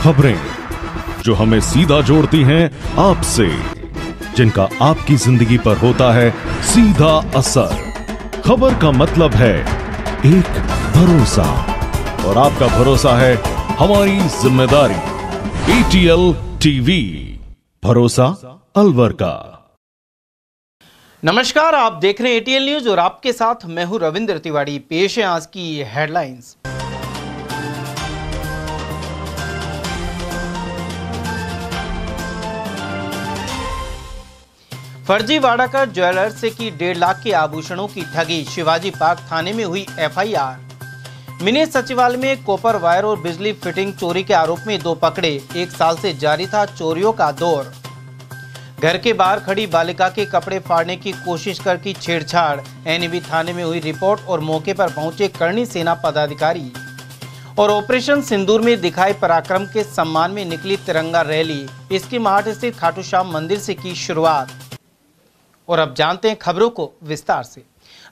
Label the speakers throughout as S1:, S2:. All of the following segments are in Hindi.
S1: खबरें जो हमें सीधा जोड़ती हैं आपसे, जिनका आपकी जिंदगी पर होता है सीधा असर। खबर का मतलब है एक भरोसा, और आपका भरोसा है हमारी जिम्मेदारी। ATL टीवी, भरोसा अलवर का।
S2: नमस्कार, आप देख रहे हैं ATL न्यूज और आपके साथ मैं हूं रविंद्र तिवारी। पेश है आज की हेडलाइंस। फर्जी वाडाकर ज्वेलर्स से की 1.5 लाख के आभूषणों की ठगी। शिवाजी पार्क थाने में हुई FIR। मिनी सचिवालय में कॉपर वायर और बिजली फिटिंग चोरी के आरोप में 2 पकड़े। 1 साल से जारी था चोरियों का दौर। घर के बाहर खड़ी बालिका के कपड़े फाड़ने की कोशिश कर की छेड़छाड़। NAB थाने में हुई रिपोर्ट और मौके पर पहुंचे करणी सेना पदाधिकारी। और ऑपरेशन सिंदूर में दिखाए पराक्रम के सम्मान में निकली तिरंगा रैली। इसकी माहट स्थित खाटू श्याम मंदिर से की शुरुआत। और अब जानते हैं खबरों को विस्तार से।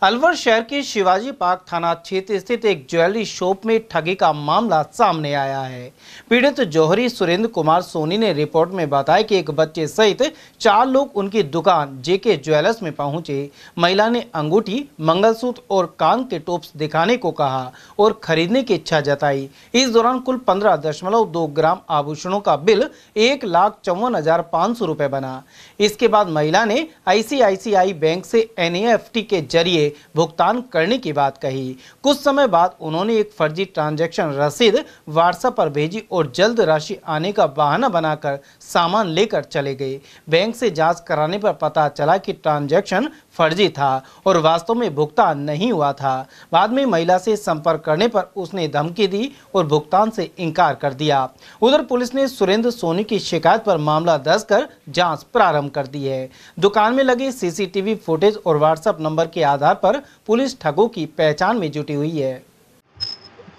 S2: अलवर शहर के शिवाजी पार्क थाना क्षेत्र स्थित एक ज्वेलरी शॉप में ठगी का मामला सामने आया है। पीड़ित जौहरी सुरेंद्र कुमार सोनी ने रिपोर्ट में बताया कि एक बच्चे सहित 4 लोग उनकी दुकान JK ज्वेलर्स में पहुंचे। महिला ने अंगूठी, मंगलसूत्र और कान के टॉप्स दिखाने को कहा और खरीदने की इच्छा जताई। इस दौरान कुल 15.2 ग्राम आभूषणों का बिल 1,54,500 रुपए बना। इसके बाद महिला ने ICICI बैंक से NEFT के जरिए भुगतान करने की बात कही। कुछ समय बाद उन्होंने एक फर्जी ट्रांजैक्शन रसीद व्हाट्सएप पर भेजी और जल्द राशि आने का बहाना बनाकर सामान लेकर चले गए। बैंक से जांच कराने पर पता चला कि ट्रांजैक्शन फर्जी था और वास्तव में भुगतान नहीं हुआ था। बाद में महिला से संपर्क करने पर उसने धमकी दी और भुगतान से इनकार कर दिया। उधर पुलिस ने सुरेंद्र सोनी की शिकायत पर मामला दर्ज कर जांच प्रारंभ कर दी है। दुकान में लगे CCTV फुटेज और व्हाट्सएप नंबर के आधार पर पुलिस ठगों की पहचान में जुटी हुई है।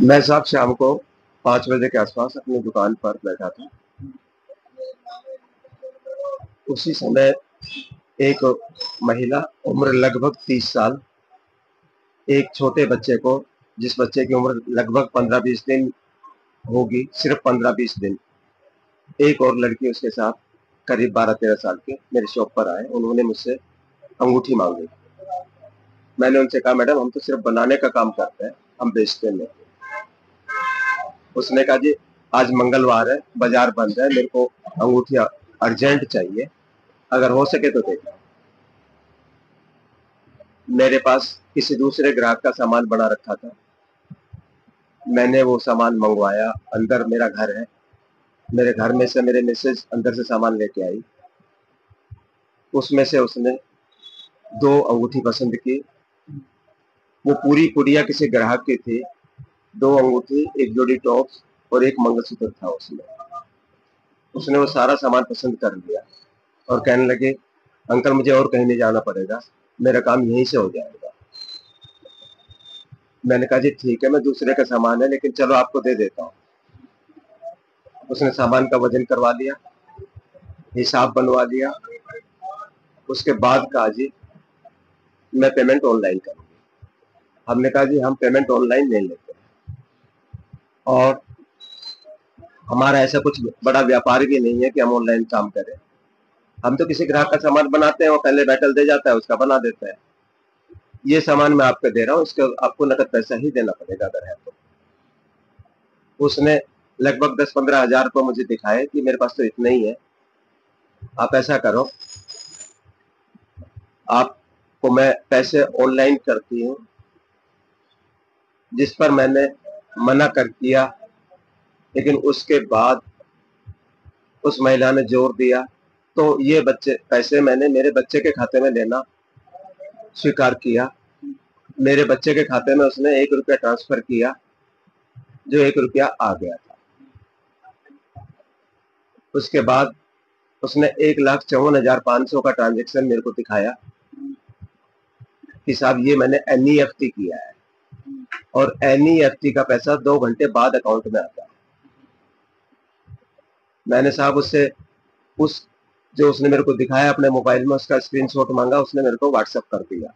S3: मैं साहब शाम को 5 बजे के आसपास अपनी दुकान पर बैठा था। उसी समय एक महिला, उम्र लगभग 30 साल, एक छोटे बच्चे को, जिस बच्चे की उम्र लगभग 15-20 दिन होगी, सिर्फ 15-20 दिन, एक और लड़की उसके साथ करीब 12-13 साल के मेरे शॉप पर आए। उन्होंने मुझसे अंगूठी मांगी। मैंने उनसे कहा, मैडम हम तो सिर्फ बनाने का काम करते हैं, हम बेचते नहीं। उसने कहा, जी आज मंगलवार है, बाजार बंद है, मेरे को अंगूठी अर्जेंट चाहिए, अगर हो सके तो दे दो। मेरे पास किसी दूसरे ग्राहक का सामान बना रखा था। मैंने वो सामान मंगवाया। अंदर मेरा घर है, मेरे घर में से मेरे मिसेज अंदर से सामान लेके आई। उसमें से उसने 2 अंगूठी पसंद की। वो पूरी कुड़िया किसी ग्राहक की थी। 2 अंगूठी, 1 जोड़ी टॉप्स और 1 मंगलसूत्र था उसमें। उसने वो सारा सामान पसंद कर लिया और कहने लगे, अंकल मुझे और कहीं नहीं जाना पड़ेगा, मेरा काम यहीं से हो जाएगा। मैंने कहा, जी ठीक है, मैं दूसरे का सामान है लेकिन चलो आपको दे देता हूँ। उसने सामान का वजन करवा लिया, हिसाब बनवा लिया। उसके बाद कहा, जी मैं पेमेंट ऑनलाइन करूँगी। हमने कहा, जी हम पेमेंट ऑनलाइन नहीं लेते और हमारा ऐसा कुछ बड़ा व्यापार भी नहीं है कि हम ऑनलाइन काम करें। हम तो किसी ग्राहक का सामान बनाते हैं, वो पहले मेटल दे जाता है, उसका बना देता है। ये सामान मैं आपको दे रहा हूँ, इसका आपको नकद पैसा ही देना पड़ेगा अगर है तो। उसने लगभग 10-15 हज़ार रुपये मुझे दिखाए कि मेरे पास तो इतना ही है, आप ऐसा करो, आपको मैं पैसे ऑनलाइन करती हूँ। जिस पर मैंने मना कर दिया, लेकिन उसके बाद उस महिला ने जोर दिया तो ये पैसे मैंने मेरे बच्चे के खाते में लेना स्वीकार किया। मेरे बच्चे के खाते में उसने 1 रुपया ट्रांसफर किया, जो 1 रुपया आ गया था। उसके बाद उसने 1,54,500 का ट्रांजैक्शन मेरे को दिखाया कि साहब ये मैंने NEFT किया है और NEFT का पैसा 2 घंटे बाद अकाउंट में आता है। मैंने साहब उससे जो उसने मेरे को दिखाया अपने मोबाइल में, उसका स्क्रीनशॉट मांगा, उसने मेरे को व्हाट्सएप कर दिया,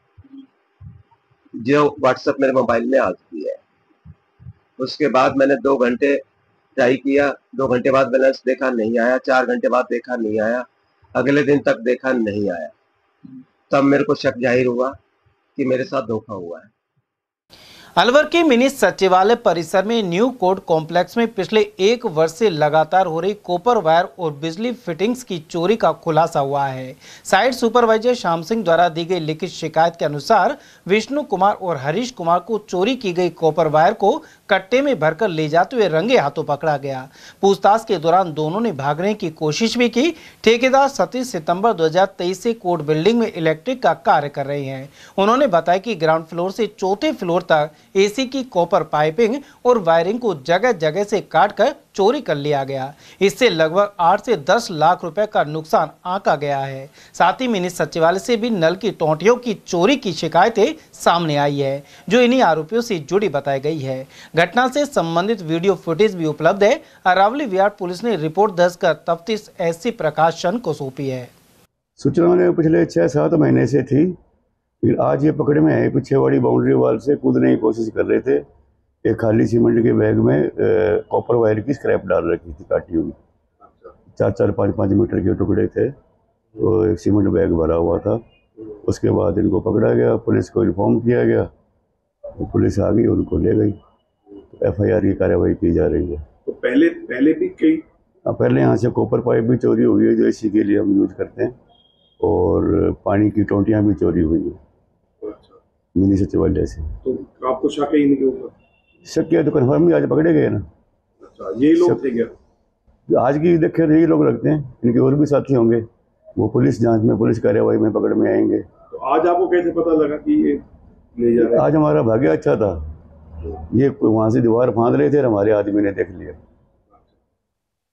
S3: जो व्हाट्सएप मेरे मोबाइल में आ चुकी है। उसके बाद मैंने 2 घंटे ट्राई किया, 2 घंटे बाद बैलेंस देखा नहीं आया, 4 घंटे बाद देखा नहीं आया, अगले दिन तक देखा नहीं आया। तब मेरे को शक जाहिर हुआ कि मेरे साथ धोखा हुआ है।
S2: अलवर के मिनी सचिवालय परिसर में न्यू कोर्ट कॉम्प्लेक्स में पिछले 1 वर्ष से लगातार हो रही कॉपर वायर और बिजली फिटिंग्स की चोरी का खुलासा हुआ है। साइट सुपरवाइजर श्याम सिंह द्वारा दी गई लिखित शिकायत के अनुसार विष्णु कुमार और हरीश कुमार को चोरी की गई कॉपर वायर को कट्टे में भरकर ले जाते हुए रंगे हाथों पकड़ा गया। पूछताछ के दौरान दोनों ने भागने की कोशिश भी की। ठेकेदार 27 सितंबर 2023 से कोर्ट बिल्डिंग में इलेक्ट्रिक का कार्य कर रहे हैं। उन्होंने बताया कि ग्राउंड फ्लोर से 4थे फ्लोर तक एसी की कॉपर पाइपिंग और वायरिंग को जगह जगह से काटकर चोरी कर लिया गया। इससे लगभग 8 से 10 लाख रुपए का नुकसान आंका गया है। साथ ही मिनी सचिवालय से भी नल की टोंटियों की चोरी की शिकायतें सामने आई है, जो इन्हीं आरोपियों से जुड़ी बताई गई है। घटना से संबंधित वीडियो फुटेज भी उपलब्ध है। अरावली विराट पुलिस ने रिपोर्ट दर्ज कर तफ्तीश एससी प्रकाश चंद को सौंपी है।
S4: सूचना ने पिछले 6-7 महीने से थी, फिर आज ये पकड़ में है। पीछे वाली बाउंड्री वाल से कूदने की कोशिश कर रहे थे। एक खाली सीमेंट के बैग में कॉपर वायर की स्क्रैप डाल रखी थी, काटी हुई। 4-4, 5-5 मीटर के टुकड़े थे, तो एक सीमेंट बैग भरा हुआ था। उसके बाद इनको पकड़ा गया, पुलिस को इन्फॉर्म किया गया, तो पुलिस आ गई, उनको ले गई। तो FIR की कार्रवाई की जा रही है।
S5: तो पहले भी कई
S4: पहले यहाँ से कॉपर पाइप भी चोरी हुई है, जो इसी के लिए हम यूज करते हैं, और पानी की टोंटियाँ भी चोरी हुई है मिनी सचिवालय से।
S5: तो आपको शक है इनके ऊपर?
S4: शक किया तो कन्फर्म ही आज पकड़े गए ना।
S5: अच्छा, ये लोग थे क्या?
S4: आज की देखे यही लोग लगते हैं, इनके और भी साथी होंगे, वो पुलिस जांच में, पुलिस कार्रवाई में पकड़ में आएंगे।
S5: तो आज आपको कैसे पता लगा कि ये ले जा रहे?
S4: आज हमारा भाग्य अच्छा था, ये वहाँ से दीवार फांद रहे थे, हमारे आदमी ने देख लिया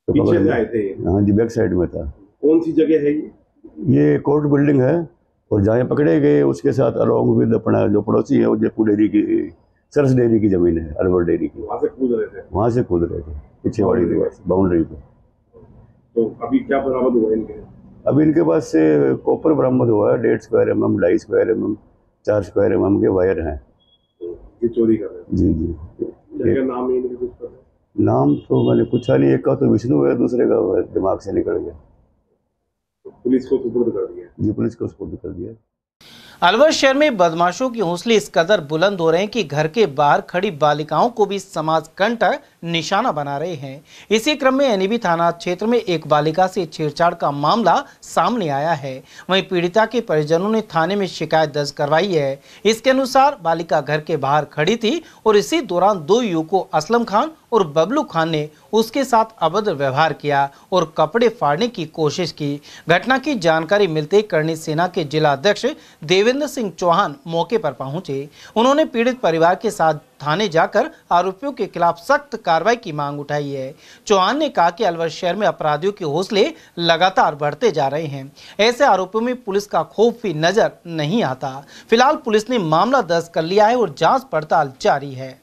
S4: तो
S5: पीछे से आए थे।
S4: हाँ जी, बैक साइड में था।
S5: कौन सी जगह है
S4: ये कोर्ट बिल्डिंग है, और जहाँ पकड़े गए उसके साथ अलॉन्ग विद अपना जो पड़ोसी है, वो जयपुर डेयरी की, सरस डेयरी की जमीन है, अलवर डेयरी की।
S5: वहाँ से कूद रहे थे
S4: पीछे वाली दीवार बाउंड्री पे।
S5: तो अभी क्या बरामद हुआ इनके?
S4: अभी इनके पास से कॉपर बरामद हुआ है, 1.5 square mm, 2.5 square mm, 4 square mm के वायर हैं।
S5: ये चोरी कर रहे हैं?
S4: जी।
S5: क्या नाम है इनके? कुछ पता?
S4: नाम तो मैंने पूछा नहीं, एक का तो विष्णु है, दूसरे का दिमाग से निकल गया।
S5: पुलिस को सुपुर्द कर दिया?
S4: जी, पुलिस को सुपुर्द कर दिया।
S2: अलवर शहर में बदमाशों की हौसले इस कदर बुलंद हो रहे हैं कि घर के बाहर खड़ी बालिकाओं को भी समाज कंटक निशाना बना रहे हैं। इसी क्रम में एनईबी थाना क्षेत्र में एक बालिका से छेड़छाड़ का मामला सामने आया है। वहीं पीड़िता के परिजनों ने थाने में शिकायत दर्ज करवाई है। इसके अनुसार बालिका घर के बाहर खड़ी थी और इसी दौरान 2 युवकों असलम खान और बबलू खान ने उसके साथ अभद्र व्यवहार किया और कपड़े फाड़ने की कोशिश की। घटना की जानकारी मिलते ही करणी सेना के जिला अध्यक्ष देवेंद्र सिंह चौहान मौके पर पहुंचे। उन्होंने पीड़ित परिवार के साथ थाने जाकर आरोपियों के खिलाफ सख्त कार्रवाई की मांग उठाई है। चौहान ने कहा कि अलवर शहर में अपराधियों के हौसले लगातार बढ़ते जा रहे हैं। ऐसे आरोपियों में पुलिस का खौफ भी नजर नहीं आता। फिलहाल पुलिस ने मामला दर्ज कर लिया है और जांच पड़ताल जारी है।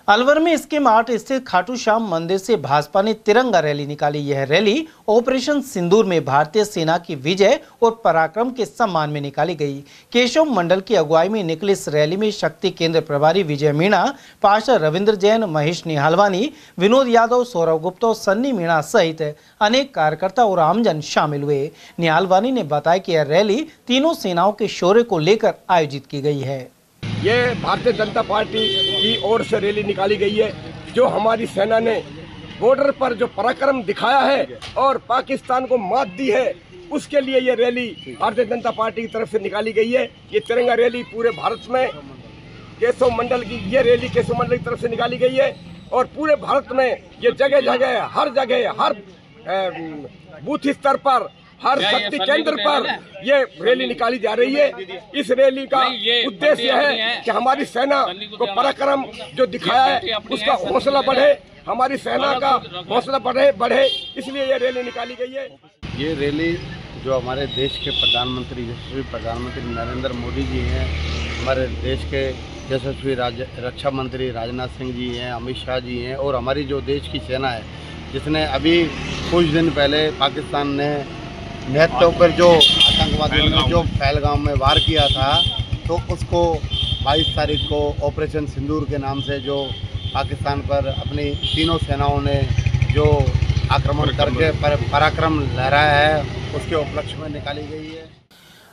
S2: अलवर में स्कीम 8 स्थित खाटू श्याम मंदिर से भाजपा ने तिरंगा रैली निकाली। यह रैली ऑपरेशन सिंदूर में भारतीय सेना की विजय और पराक्रम के सम्मान में निकाली गई। केशव मंडल की अगुवाई में निकली इस रैली में शक्ति केंद्र प्रभारी विजय मीणा, पार्षद रविंद्र जैन, महेश निहालवानी, विनोद यादव, सौरभ गुप्ता और सन्नी मीणा सहित अनेक कार्यकर्ता और आमजन शामिल हुए। निहालवानी ने बताया कि यह रैली तीनों सेनाओं के शौर्य को लेकर आयोजित की गई है।
S6: ये भारतीय जनता पार्टी की ओर से रैली निकाली गई है। जो हमारी सेना ने बॉर्डर पर जो पराक्रम दिखाया है और पाकिस्तान को मात दी है, उसके लिए ये रैली भारतीय जनता पार्टी की तरफ से निकाली गई है। ये तिरंगा रैली पूरे भारत में केशव मंडल की ये रैली केशव मंडल की तरफ से निकाली गई है और पूरे भारत में ये जगह जगह हर जगह हर बूथ स्तर पर हर शक्ति केंद्र पर ये रैली निकाली जा रही है। इस रैली का उद्देश्य है कि हमारी सेना को पराक्रम जो दिखाया है उसका हौसला बढ़े, हमारी सेना का हौसला बढ़े, इसलिए ये रैली निकाली गई है।
S7: ये रैली जो हमारे देश के प्रधानमंत्री यशस्वी प्रधानमंत्री नरेंद्र मोदी जी हैं, हमारे देश के यशस्वी रक्षा मंत्री राजनाथ सिंह जी हैं, अमित शाह जी हैं, और हमारी जो देश की सेना है जिसने अभी कुछ दिन पहले पाकिस्तान ने नेतों पर जो आतंकवादियों ने जो पहलगाम में वार किया था, तो उसको 22 तारीख को ऑपरेशन सिंदूर के नाम से जो पाकिस्तान पर अपनी तीनों सेनाओं ने जो आक्रमण करके पराक्रम लहराया है, उसके उपलक्ष्य में निकाली गई है।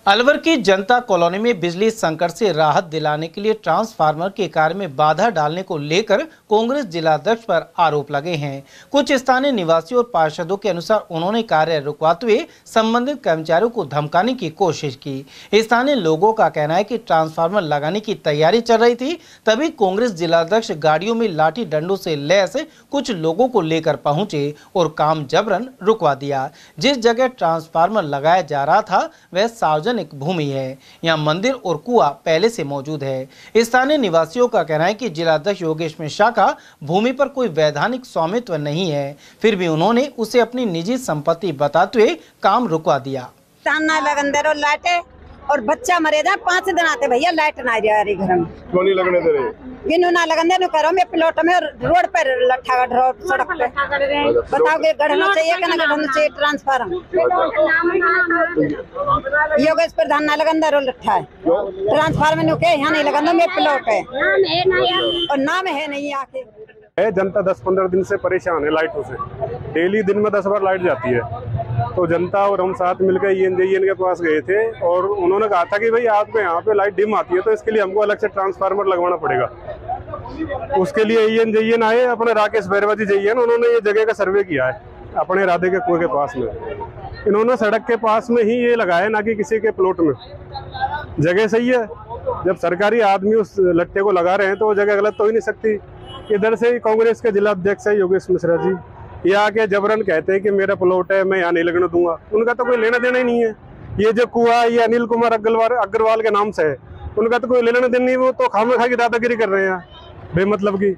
S2: अलवर की जनता कॉलोनी में बिजली संकट से राहत दिलाने के लिए ट्रांसफार्मर के कार्य में बाधा डालने को लेकर कांग्रेस जिलाध्यक्ष पर आरोप लगे हैं। कुछ स्थानीय निवासियों और पार्षदों के अनुसार उन्होंने कार्य रुकवाते हुए संबंधित कर्मचारियों को धमकाने की कोशिश की। स्थानीय लोगों का कहना है कि ट्रांसफार्मर लगाने की तैयारी चल रही थी, तभी कांग्रेस जिलाध्यक्ष गाड़ियों में लाठी डंडों से लैस कुछ लोगों को लेकर पहुंचे और काम जबरन रुकवा दिया। जिस जगह ट्रांसफार्मर लगाया जा रहा था वह सार्वजनिक भूमि है, यहाँ मंदिर और कुआं पहले से मौजूद है। स्थानीय निवासियों का कहना है कि जिलाध्यक्ष योगेश मिश्रा का भूमि पर कोई वैधानिक स्वामित्व नहीं है, फिर भी उन्होंने उसे अपनी निजी संपत्ति बताते हुए काम रुकवा दिया।
S8: लाइटे और बच्चा मरे था 5 दिन आते भैया, लाइट ना जा रही घर में।
S5: क्यों नहीं लगने दे रहे?
S8: गिनू ना लगने दे करो, मैं प्लॉट में रोड पर लट्ठा गढ़ सड़क पे बताओ कि गढ़ना चाहिए कि ना गढ़ना चाहिए ट्रांसफार्मर। योगेश प्रधान ना लगन रो लट्ठा है ट्रांसफार्मर नु के यहाँ नहीं लगन, मैं प्लॉट है और नाम है नहीं आके।
S5: जनता 10-15 दिन से परेशान है लाइटों से। डेली दिन में 10 बार लाइट जाती है, तो जनता और हम साथ मिलकर ईएनजेईएन के पास गए थे और उन्होंने कहा था कि भाई आपके यहाँ पे लाइट डिम आती है तो इसके लिए हमको अलग से ट्रांसफार्मर लगवाना पड़ेगा। उसके लिए ईएनजेईएन आए, अपने राकेश भैरवाजी जेईएन, उन्होंने ये जगह का सर्वे किया है अपने राधे के कुएं के पास में। इन्होंने सड़क के पास में ही ये लगाया, ना कि किसी के प्लॉट में। जगह सही है, जब सरकारी आदमी उस लट्टे को लगा रहे हैं तो वो जगह गलत तो ही नहीं सकती। इधर से ही कांग्रेस के जिला अध्यक्ष है योगेश मिश्रा जी, ये आके जबरन कहते हैं कि मेरा प्लॉट है, मैं यहाँ नहीं लगने दूंगा। उनका तो कोई लेना देना ही नहीं है। ये जो कुआं ये अनिल कुमार अग्रवाल के नाम से है, उनका तो कोई लेना देना नहीं। वो तो खामखा की दादागिरी कर रहे हैं, बेमतलब की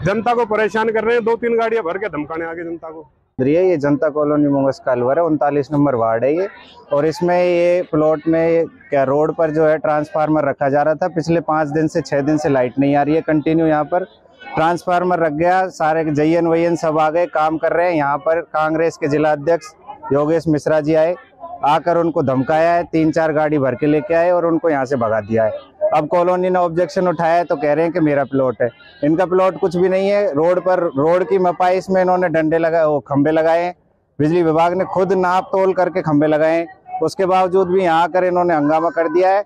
S5: जनता को परेशान कर रहे हैं। 2-3 गाड़ियां भर के धमकाने आगे जनता को।
S9: ये जनता कॉलोनी मोंगस का अलवर है, 39 नंबर वार्ड है ये। और इसमें ये प्लॉट में क्या रोड पर जो है ट्रांसफार्मर रखा जा रहा था। पिछले 5 दिन से 6 दिन से लाइट नहीं आ रही है कंटिन्यू। यहाँ पर ट्रांसफार्मर रख गया, सारे जेईएन वैन सब आ गए, काम कर रहे हैं। यहाँ पर कांग्रेस के जिला अध्यक्ष योगेश मिश्रा जी आए, आकर उनको धमकाया है, 3-4 गाड़ी भर के लेके आए और उनको यहाँ से भगा दिया है। अब कॉलोनी ने ऑब्जेक्शन उठाया है तो कह रहे हैं कि मेरा प्लॉट है। इनका प्लॉट कुछ भी नहीं है। रोड पर रोड की मपाई में इन्होंने डंडे लगाए, वो खंबे लगाए हैं। बिजली विभाग ने खुद नाप तोल करके खंबे लगाए हैं, उसके बावजूद भी यहाँ आकर इन्होंने हंगामा कर दिया है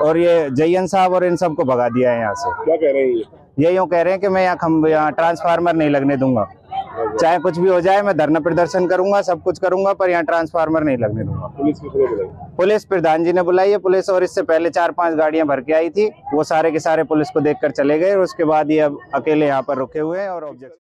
S9: और ये जेईएन साहब और इन सबको भगा दिया है यहाँ से।
S5: क्या कह रहे हैं
S9: ये यूँ कह रहे हैं कि मैं यहाँ ट्रांसफार्मर नहीं लगने दूंगा, चाहे कुछ भी हो जाए, मैं धरना प्रदर्शन करूंगा, सब कुछ करूंगा, पर यहाँ ट्रांसफार्मर नहीं लगने दूंगा। पुलिस प्रधान जी ने बुलाई है पुलिस, और इससे पहले 4-5 गाड़ियां भर के आई थी, वो सारे के सारे पुलिस को देखकर चले गए और उसके बाद ये अब अकेले यहाँ पर रुके हुए हैं और ऑब्जेक्ट।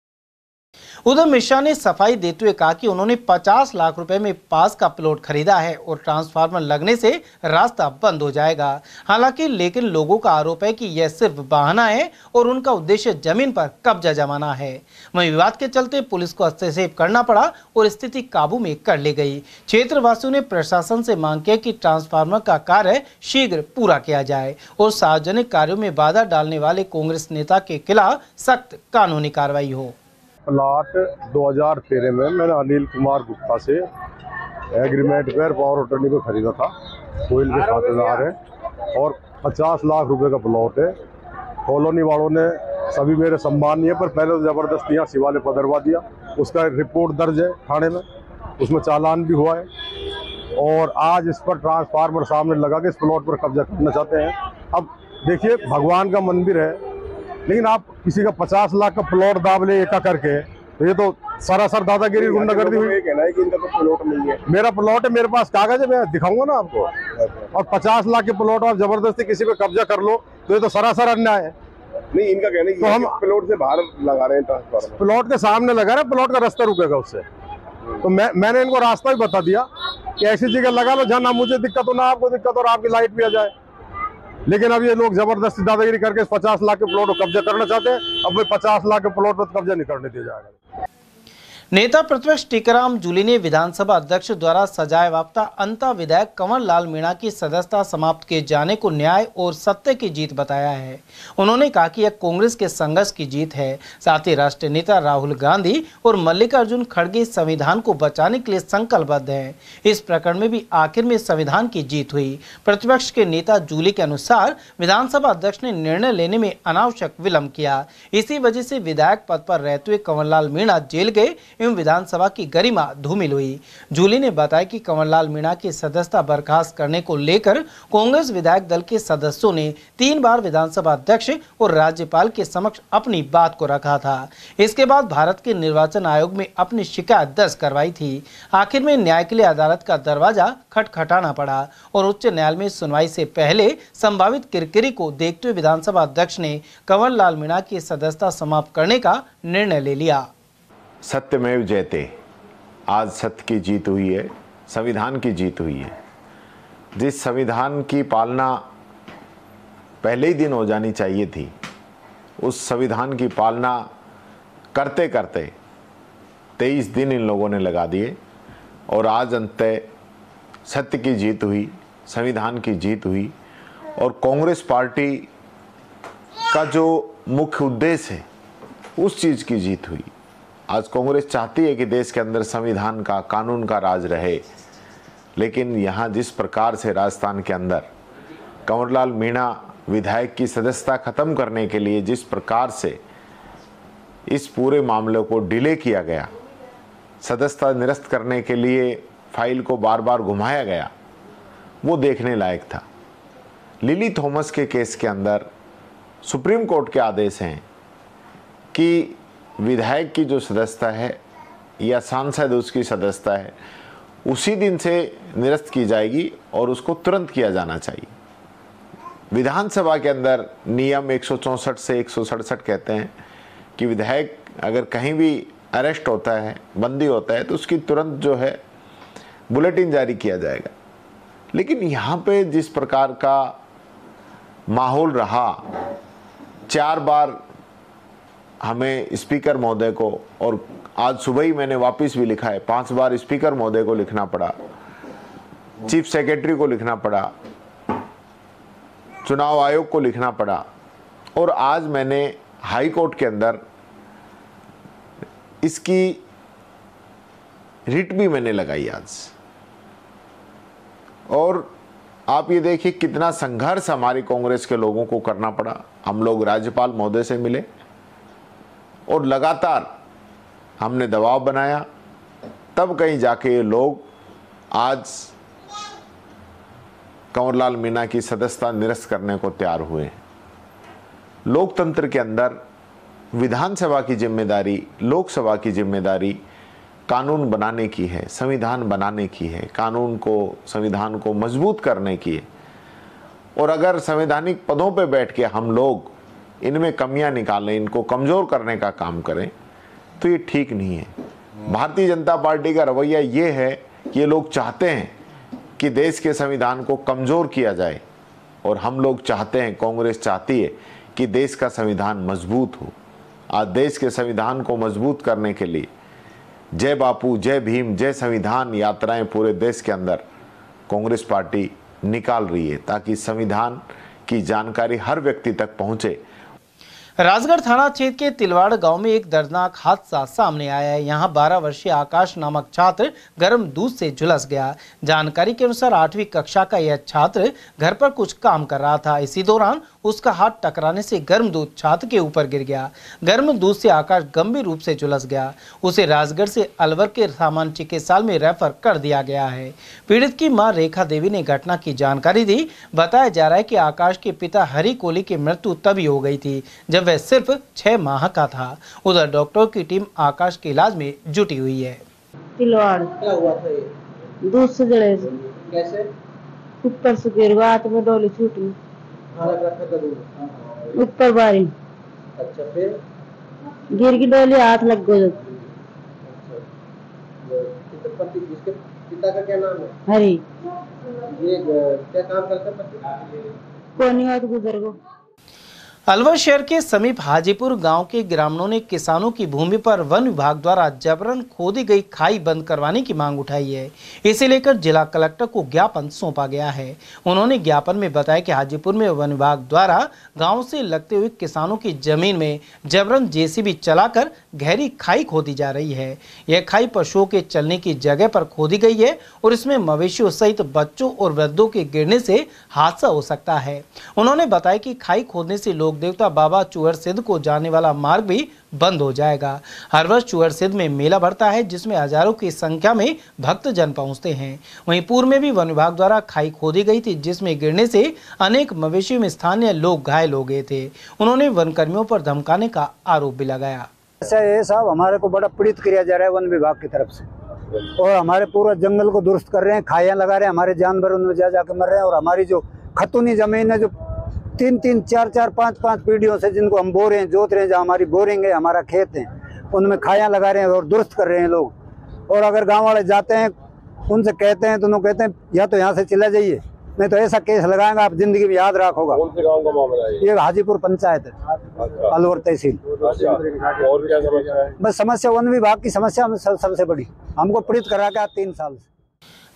S2: उधर मिश्रा ने सफाई देते हुए कहा कि उन्होंने 50 लाख रुपए में पास का प्लॉट खरीदा है और ट्रांसफार्मर लगने से रास्ता बंद हो जाएगा। हालांकि लेकिन लोगों का आरोप है कि यह सिर्फ बहाना है और उनका उद्देश्य जमीन पर कब्जा जमाना है। वहीं विवाद के चलते पुलिस को हस्तक्षेप करना पड़ा और स्थिति काबू में कर ली गई। क्षेत्रवासियों ने प्रशासन से मांग की कि ट्रांसफार्मर का कार्य शीघ्र पूरा किया जाए और सार्वजनिक कार्यों में बाधा डालने वाले कांग्रेस नेता के खिलाफ सख्त कानूनी कार्रवाई हो।
S5: प्लाट 2013 में मैंने अनिल कुमार गुप्ता से एग्रीमेंट पर पावर अटॉर्नी पे खरीदा था। कोयल के खातेदार है और 50 लाख रुपए का प्लॉट है। कॉलोनी वालों ने सभी मेरे सम्मानीय पर पहले तो जबरदस्ती यहाँ शिवालय पदरवा दिया। उसका रिपोर्ट दर्ज है थाने में, उसमें चालान भी हुआ है और आज इस पर ट्रांसफार्मर सामने लगा के इस प्लॉट पर कब्जा करना चाहते हैं। अब देखिए, भगवान का मंदिर है, लेकिन आप किसी का 50 लाख का प्लॉट दाब ले एका करके, तो ये तो सरासर दादागिरी गुंडागर्दी हुई। कहना है कि इनका तो प्लॉट नहीं है। मेरा प्लॉट है, मेरे पास कागज है, मैं दिखाऊंगा ना आपको। और 50 लाख के प्लॉट आप जबरदस्ती किसी पे कब्जा कर लो तो ये तो सरासर अन्याय है। नहीं, इनका कहना है तो हम प्लॉट से बाहर लगा रहे हैं ट्रांसफार्मर, प्लॉट के सामने लगा रहे हैं, प्लॉट का रास्ता रुकेगा उससे। तो मैंने इनको रास्ता भी बता दिया कि ऐसी जगह लगा लो जहाँ ना मुझे दिक्कत हो ना आपको दिक्कत हो और आपकी लाइट भी आ जाए। लेकिन अब ये लोग जबरदस्ती दादागिरी करके 50 लाख के प्लॉट को कब्जा करना चाहते हैं। अब भाई 50 लाख के प्लॉट पर कब्जा नहीं करने दिया जाएगा।
S2: नेता प्रतिपक्ष टीकाराम जूली ने विधानसभा अध्यक्ष द्वारा सजाए वाप्ता अंता विधायक कंवर लाल मीणा की सदस्यता समाप्त किए जाने को न्याय और सत्य की जीत बताया है। उन्होंने कहा कि यह कांग्रेस के संघर्ष की जीत है। साथ ही राष्ट्रीय नेता राहुल गांधी और मल्लिकार्जुन खड़गे संविधान को बचाने के लिए संकल्पबद्ध हैं। इस प्रकरण में भी आखिर में संविधान की जीत हुई। प्रतिपक्ष के नेता जूली के अनुसार विधानसभा अध्यक्ष ने निर्णय लेने में अनावश्यक विलंब किया। इसी वजह से विधायक पद पर रहते हुए कंवर लाल मीणा जेल गए एवं विधानसभा की गरिमा धूमिल हुई। जूली ने बताया कि कंवर लाल मीणा की सदस्यता बर्खास्त करने को लेकर कांग्रेस विधायक दल के सदस्यों ने 3 बार विधानसभा अध्यक्ष और राज्यपाल के समक्ष अपनी बात को रखा था। इसके बाद भारत के निर्वाचन आयोग में अपनी शिकायत दर्ज करवाई थी। आखिर में न्याय के लिए अदालत का दरवाजा खटखटाना पड़ा और उच्च न्यायालय में सुनवाई से पहले संभावित किरकिरी को देखते हुए विधानसभा अध्यक्ष ने कंवर लाल मीणा की सदस्यता समाप्त करने का निर्णय ले लिया।
S10: सत्यमेव जयते। आज सत्य की जीत हुई है, संविधान की जीत हुई है। जिस संविधान की पालना पहले ही दिन हो जानी चाहिए थी, उस संविधान की पालना करते करते 23 दिन इन लोगों ने लगा दिए और आज अंततः सत्य की जीत हुई, संविधान की जीत हुई और कांग्रेस पार्टी का जो मुख्य उद्देश्य है उस चीज़ की जीत हुई। आज कांग्रेस चाहती है कि देश के अंदर संविधान का, कानून का राज रहे, लेकिन यहाँ जिस प्रकार से राजस्थान के अंदर कंवर लाल मीणा विधायक की सदस्यता खत्म करने के लिए जिस प्रकार से इस पूरे मामले को डिले किया गया, सदस्यता निरस्त करने के लिए फाइल को बार बार घुमाया गया, वो देखने लायक था। लिली थॉमस के केस के अंदर सुप्रीम कोर्ट के आदेश हैं कि विधायक की जो सदस्यता है या सांसद उसकी सदस्यता है उसी दिन से निरस्त की जाएगी और उसको तुरंत किया जाना चाहिए। विधानसभा के अंदर नियम 164 से 167 कहते हैं कि विधायक अगर कहीं भी अरेस्ट होता है, बंदी होता है, तो उसकी तुरंत जो है बुलेटिन जारी किया जाएगा। लेकिन यहाँ पे जिस प्रकार का माहौल रहा, 4 बार हमें स्पीकर महोदय को, और आज सुबह ही मैंने वापस भी लिखा है, 5 बार स्पीकर महोदय को लिखना पड़ा, चीफ सेक्रेटरी को लिखना पड़ा, चुनाव आयोग को लिखना पड़ा और आज मैंने हाई कोर्ट के अंदर इसकी रिट भी मैंने लगाई आज। और आप ये देखिए कितना संघर्ष हमारी कांग्रेस के लोगों को करना पड़ा। हम लोग राज्यपाल महोदय से मिले और लगातार हमने दबाव बनाया, तब कहीं जाके ये लोग आज कंवर लाल मीणा की सदस्यता निरस्त करने को तैयार हुए। लोकतंत्र के अंदर विधानसभा की जिम्मेदारी, लोकसभा की जिम्मेदारी कानून बनाने की है, संविधान बनाने की है, कानून को, संविधान को मजबूत करने की है। और अगर संवैधानिक पदों पे बैठ के हम लोग इनमें कमियां निकालें, इनको कमज़ोर करने का काम करें, तो ये ठीक नहीं है। भारतीय जनता पार्टी का रवैया ये है कि ये लोग चाहते हैं कि देश के संविधान को कमज़ोर किया जाए और हम लोग चाहते हैं, कांग्रेस चाहती है कि देश का संविधान मजबूत हो। आज देश के संविधान को मजबूत करने के लिए जय बापू, जय भीम, जय संविधान यात्राएं पूरे देश के अंदर कांग्रेस पार्टी निकाल रही है ताकि संविधान की जानकारी हर व्यक्ति तक पहुंचे।
S2: राजगढ़ थाना क्षेत्र के तिलवाड़ गांव में एक दर्दनाक हादसा सामने आया है। यहां 12 वर्षीय आकाश नामक छात्र गर्म दूध से झुलस गया। जानकारी के अनुसार 8वीं कक्षा का यह छात्र घर पर कुछ काम कर रहा था। इसी दौरान उसका हाथ टकराने से गर्म दूध छात्र के ऊपर गिर गया। गर्म दूध से आकाश गंभीर रूप से झुलस गया। उसे राजगढ़ से अलवर के सामान्य चिकित्सालय में रेफर कर दिया गया है। पीड़ित की मां रेखा देवी ने घटना की जानकारी दी। बताया जा रहा है कि आकाश के पिता हरि कोहली की मृत्यु तभी हो गई थी जब वह सिर्फ 6 माह का था। उधर डॉक्टरों की टीम आकाश के इलाज में जुटी हुई है।
S11: तिलवाड़ क्या हुआ था? ये दूध से जड़े कैसे? ऊपर से गिर हाथ में डोली छूटी, ऊपर बारी। अच्छा, फिर गिर की डोली हाथ लग गई। इसके पिता का क्या नाम है? हरी। ये क्या काम करते? कोई नहीं, गुजर गो।
S2: अलवर शहर के समीप हाजीपुर गांव के ग्रामीणों ने किसानों की भूमि पर वन विभाग द्वारा जबरन खोदी गई खाई बंद करवाने की मांग उठाई है। इसे लेकर जिला कलेक्टर को ज्ञापन सौंपा गया है। उन्होंने ज्ञापन में बताया कि हाजीपुर में वन विभाग द्वारा गांव से लगते हुए किसानों की जमीन में जबरन जेसीबी चलाकर गहरी खाई खोदी जा रही है। यह खाई पशुओं के चलने की जगह पर खोदी गई है और इसमें मवेशियों सहित बच्चों और वृद्धों के गिरने से हादसा हो सकता है। उन्होंने बताया कि खाई खोदने से लोग देवता बाबा चूहर सिद्ध को जाने वाला मार्ग भी बंद हो जाएगा। हर वर्ष चूहर सिद्ध में मेला बढ़ता है जिसमें हजारों की संख्या में भक्तजन पहुंचते हैं। वहीं पूर्व में भी वन विभाग द्वारा खाई खोदी गई थी जिसमें गिरने से अनेक मवेशियों में स्थानीय लोग घायल हो गए थे। उन्होंने वन कर्मियों पर धमकाने का आरोप भी लगाया।
S12: ऐसा ये साहब हमारे को बड़ा पीड़ित किया जा रहा है वन विभाग की तरफ से, और हमारे पूरा जंगल को दुरुस्त कर रहे हैं, खाइयां लगा रहे हैं, हमारे जानवर उनमें जाके मर रहे हैं। और हमारी जो खतूनी जमीन है जो 3-3, 4-4, 5-5 पीढ़ियों से जिनको हम बो रहे हैं, जोत रहे हैं, जहाँ हमारी बोरिंग है, हमारा खेत है, उनमें खाइयां लगा रहे हैं और दुरुस्त कर रहे हैं लोग। और अगर गांव वाले जाते हैं उनसे कहते हैं तो उन्होंने कहते हैं या तो यहाँ से चला जाइए, नहीं तो ऐसा केस लगाएंगे आप जिंदगी में याद रखोगा।
S5: कौन से गांव का मामला है?
S12: ये हाजीपुर पंचायत है, अलवर तहसील।
S5: और क्या समस्या है?
S12: बस समस्या वन विभाग की समस्या हम सबसे बड़ी, हमको पीड़ित करा के 3 साल से।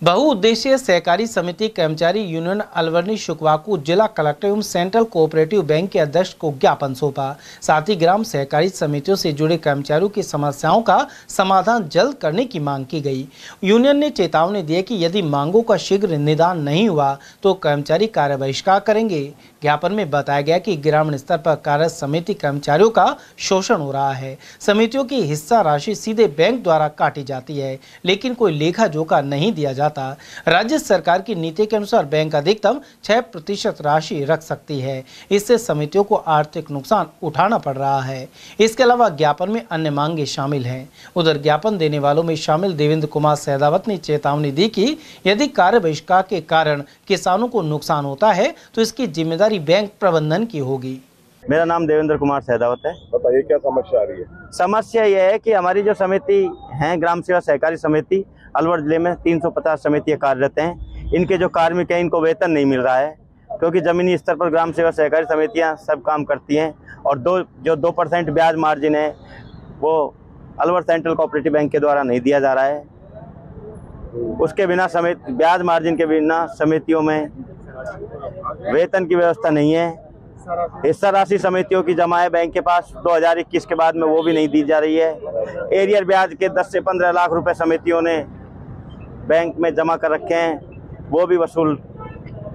S2: बहुउद्देशीय सहकारी समिति कर्मचारी यूनियन अलवर ने शुक्रवार को जिला कलेक्टर एवं सेंट्रल कोऑपरेटिव बैंक के अध्यक्ष को ज्ञापन सौंपा। साथ ही ग्राम सहकारी समितियों से जुड़े कर्मचारियों की समस्याओं का समाधान जल्द करने की मांग की गई। यूनियन ने चेतावनी दी कि यदि मांगों का शीघ्र निदान नहीं हुआ तो कर्मचारी कार्य बहिष्कार करेंगे। ज्ञापन में बताया गया कि ग्रामीण स्तर पर कार्य समिति कर्मचारियों का शोषण हो रहा है। समितियों की हिस्सा राशि सीधे बैंक द्वारा काटी जाती है लेकिन कोई लेखा जोखा नहीं दिया जाता। राज्य सरकार की नीति के अनुसार बैंक अधिकतम 6% राशि रख सकती है। इससे समितियों को आर्थिक नुकसान उठाना पड़ रहा है। इसके अलावा ज्ञापन में अन्य मांगे शामिल हैं। उधर ज्ञापन देने वालों में शामिल देवेंद्र कुमार सहदावत ने चेतावनी दी कि यदि कार्य बहिष्कार के कारण किसानों को नुकसान होता है तो इसकी जिम्मेदारी बैंक प्रबंधन की होगी।
S9: मेरा नाम देवेंद्र कुमार सहदावत है।
S5: बताइए क्या समस्या आ रही है?
S9: समस्या यह है कि हमारी जो समिति है ग्राम सेवा सहकारी समिति अलवर जिले में 350 समितियां कार्यरत हैं। इनके जो कार्मिक हैं इनको वेतन नहीं मिल रहा है क्योंकि जमीनी स्तर पर ग्राम सेवा सहकारी समितियां सब काम करती हैं और 2% ब्याज मार्जिन है वो अलवर सेंट्रल कोऑपरेटिव बैंक के द्वारा नहीं दिया जा रहा है। उसके बिना समिति ब्याज मार्जिन के बिना समितियों में वेतन की व्यवस्था नहीं है। हिस्सा राशि समितियों की जमा है बैंक के पास 2021 के बाद में वो भी नहीं दी जा रही है। एरियर ब्याज के 10 से 15 लाख रुपए समितियों ने बैंक में जमा कर रखे हैं, वो भी वसूल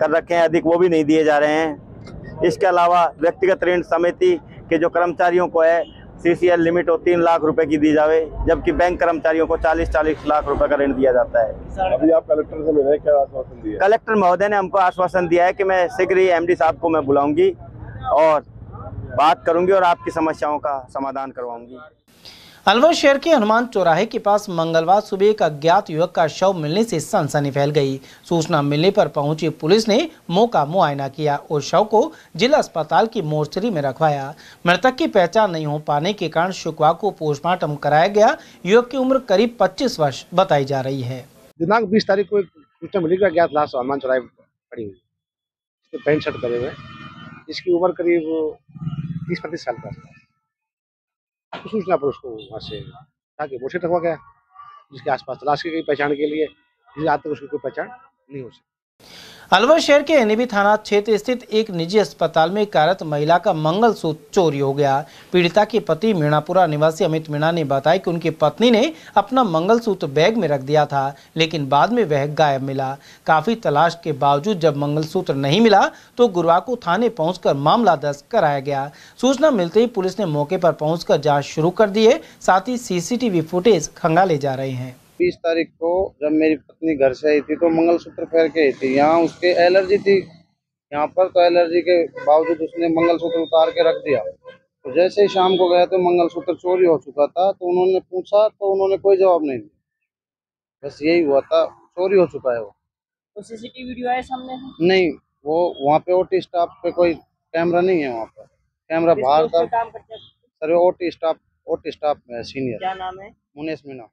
S9: कर रखे हैं, अधिक वो भी नहीं दिए जा रहे हैं। इसके अलावा व्यक्तिगत ऋण समिति के जो कर्मचारियों को है CCL लिमिट वो 3 लाख रुपए की दी जावे जबकि बैंक कर्मचारियों को 40-40 लाख रुपए का ऋण दिया जाता है।
S5: अभी आप कलेक्टर से मिले, क्या आश्वासन दिया?
S9: कलेक्टर महोदय ने हमको आश्वासन दिया है कि मैं शीघ्र ही MD साहब को मैं बुलाऊंगी और बात करूंगी और आपकी समस्याओं का समाधान करवाऊंगी।
S2: अलवर शहर के हनुमान चौराहे के पास मंगलवार सुबह एक अज्ञात युवक का शव मिलने से सनसनी फैल गई। सूचना मिलने पर पहुंची पुलिस ने मौका मुआयना किया और शव को जिला अस्पताल की मोर्चरी में रखवाया। मृतक की पहचान नहीं हो पाने के कारण शुक्रवार को पोस्टमार्टम कराया गया। युवक की उम्र करीब 25 वर्ष बताई जा रही है।
S13: दिनांक 20 तारीख को सूचना मिली कि अज्ञात लाश हनुमान चौराहे पड़ी हुई, इसके पैंट शर्ट करे हुए, इसकी उम्र करीब 30-35 साल का। तो सूचना पर उसको वहाँ से आगे मोर्चरी रखवा गया जिसके आसपास तलाश की गई पहचान के लिए, जिसके आज तक उसकी कोई पहचान नहीं हो सकी।
S2: अलवर शहर के NAB थाना क्षेत्र स्थित एक निजी अस्पताल में कार्यरत महिला का मंगलसूत्र चोरी हो गया। पीड़िता के पति मीणापुरा निवासी अमित मीणा ने बताया कि उनकी पत्नी ने अपना मंगलसूत्र बैग में रख दिया था लेकिन बाद में वह गायब मिला। काफी तलाश के बावजूद जब मंगलसूत्र नहीं मिला तो गुरुवार को थाने पहुंचकर मामला दर्ज कराया गया। सूचना मिलते ही पुलिस ने मौके पर पहुंचकर जांच शुरू कर दी है। साथ ही CCTV फुटेज खंगाले जा रहे हैं।
S14: 20 तारीख को जब मेरी पत्नी घर से आई थी तो मंगलसूत्र पहन के आई थी। यहाँ उसके एलर्जी थी यहाँ पर, तो एलर्जी के बावजूद उसने मंगलसूत्र उतार के रख दिया। तो जैसे ही शाम को गया तो मंगलसूत्र चोरी हो चुका था। तो उन्होंने पूछा तो उन्होंने कोई जवाब नहीं दिया, बस यही हुआ था, चोरी हो चुका है वो।
S15: तो CCTV वीडियो है सामने?
S14: नहीं, वो वहाँ पे OT स्टाफ पे कोई कैमरा नहीं है, वहाँ पर कैमरा बाहर था। सर OT स्टाफ में है सीनियर।
S15: क्या नाम है?
S14: मुनेश मीणा।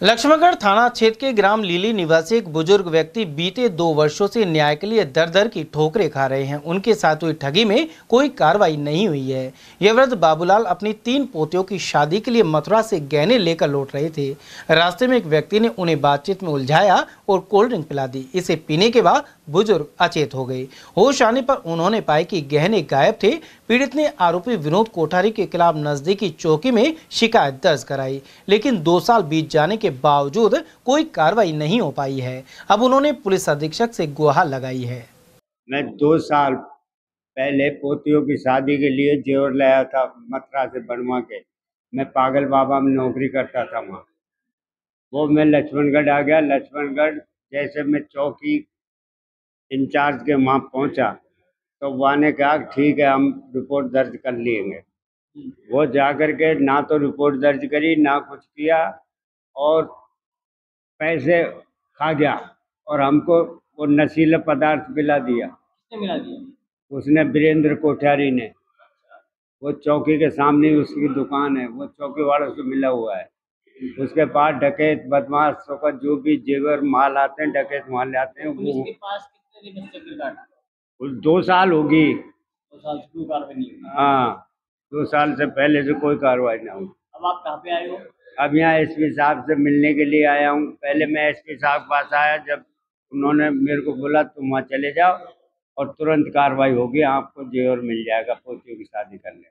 S2: लक्ष्मणगढ़ थाना क्षेत्र के ग्राम लीली निवासी एक बुजुर्ग व्यक्ति बीते 2 वर्षों से न्याय के लिए दर दर की ठोकरें खा रहे हैं। उनके साथ हुई ठगी में कोई कार्रवाई नहीं हुई है। यह वृद्ध बाबूलाल अपनी 3 पोतियों की शादी के लिए मथुरा से गहने लेकर लौट रहे थे। रास्ते में एक व्यक्ति ने उन्हें बातचीत में उलझाया और कोल्ड ड्रिंक पिला दी। इसे पीने के बाद बुजुर्ग अचेत हो गए। होश आने पर उन्होंने पाया कि गहने गायब थे। पीड़ित ने आरोपी विनोद कोठारी के खिलाफ नजदीकी चौकी में शिकायत दर्ज कराई, लेकिन 2 साल बीत जाने के बावजूद कोई कार्रवाई नहीं हो पाई है। अब उन्होंने पुलिस अधीक्षक से गुहार लगाई है।
S16: मैं 2 साल पहले पोतियों की शादी के लिए जेवर लाया था मथुरा से बनवा के। मैं पागल बाबा में नौकरी करता था वहाँ। वो मैं लक्ष्मणगढ़ आ गया। लक्ष्मणगढ़ जैसे मैं चौकी इंचार्ज के वहाँ पहुँचा तो वहाँ ने कहा ठीक है हम रिपोर्ट दर्ज कर लेंगे। वो जाकर के ना तो रिपोर्ट दर्ज करी ना कुछ किया और पैसे खा गया और हमको वो नशीला पदार्थ पिला दिया।
S15: किसने मिला दिया?
S16: उसने वीरेंद्र कोठारी ने। वो चौकी के सामने उसकी दुकान है, वो चौकी वालों से मिला हुआ है। उसके पास डकैत बदमाशों का जो भी जेवर माल आते हैं डकैत माल आते हैं।
S15: पुलिस के पास कितने दिन से चक्कर काटा?
S16: 2 साल होगी।
S15: 2 साल से कोई कार्रवाई नहीं हुई।
S16: हाँ 2 साल से पहले से कोई कार्रवाई ना हुई।
S15: अब आप कहाँ पे आए हो?
S16: अब यहाँ एसपी साहब से मिलने के लिए आया हूँ। पहले मैं एसपी साहब के पास आया, जब उन्होंने मेरे को बोला तुम वहाँ चले जाओ और तुरंत कार्रवाई होगी, आपको जेवर मिल जाएगा पोतियों की शादी करने।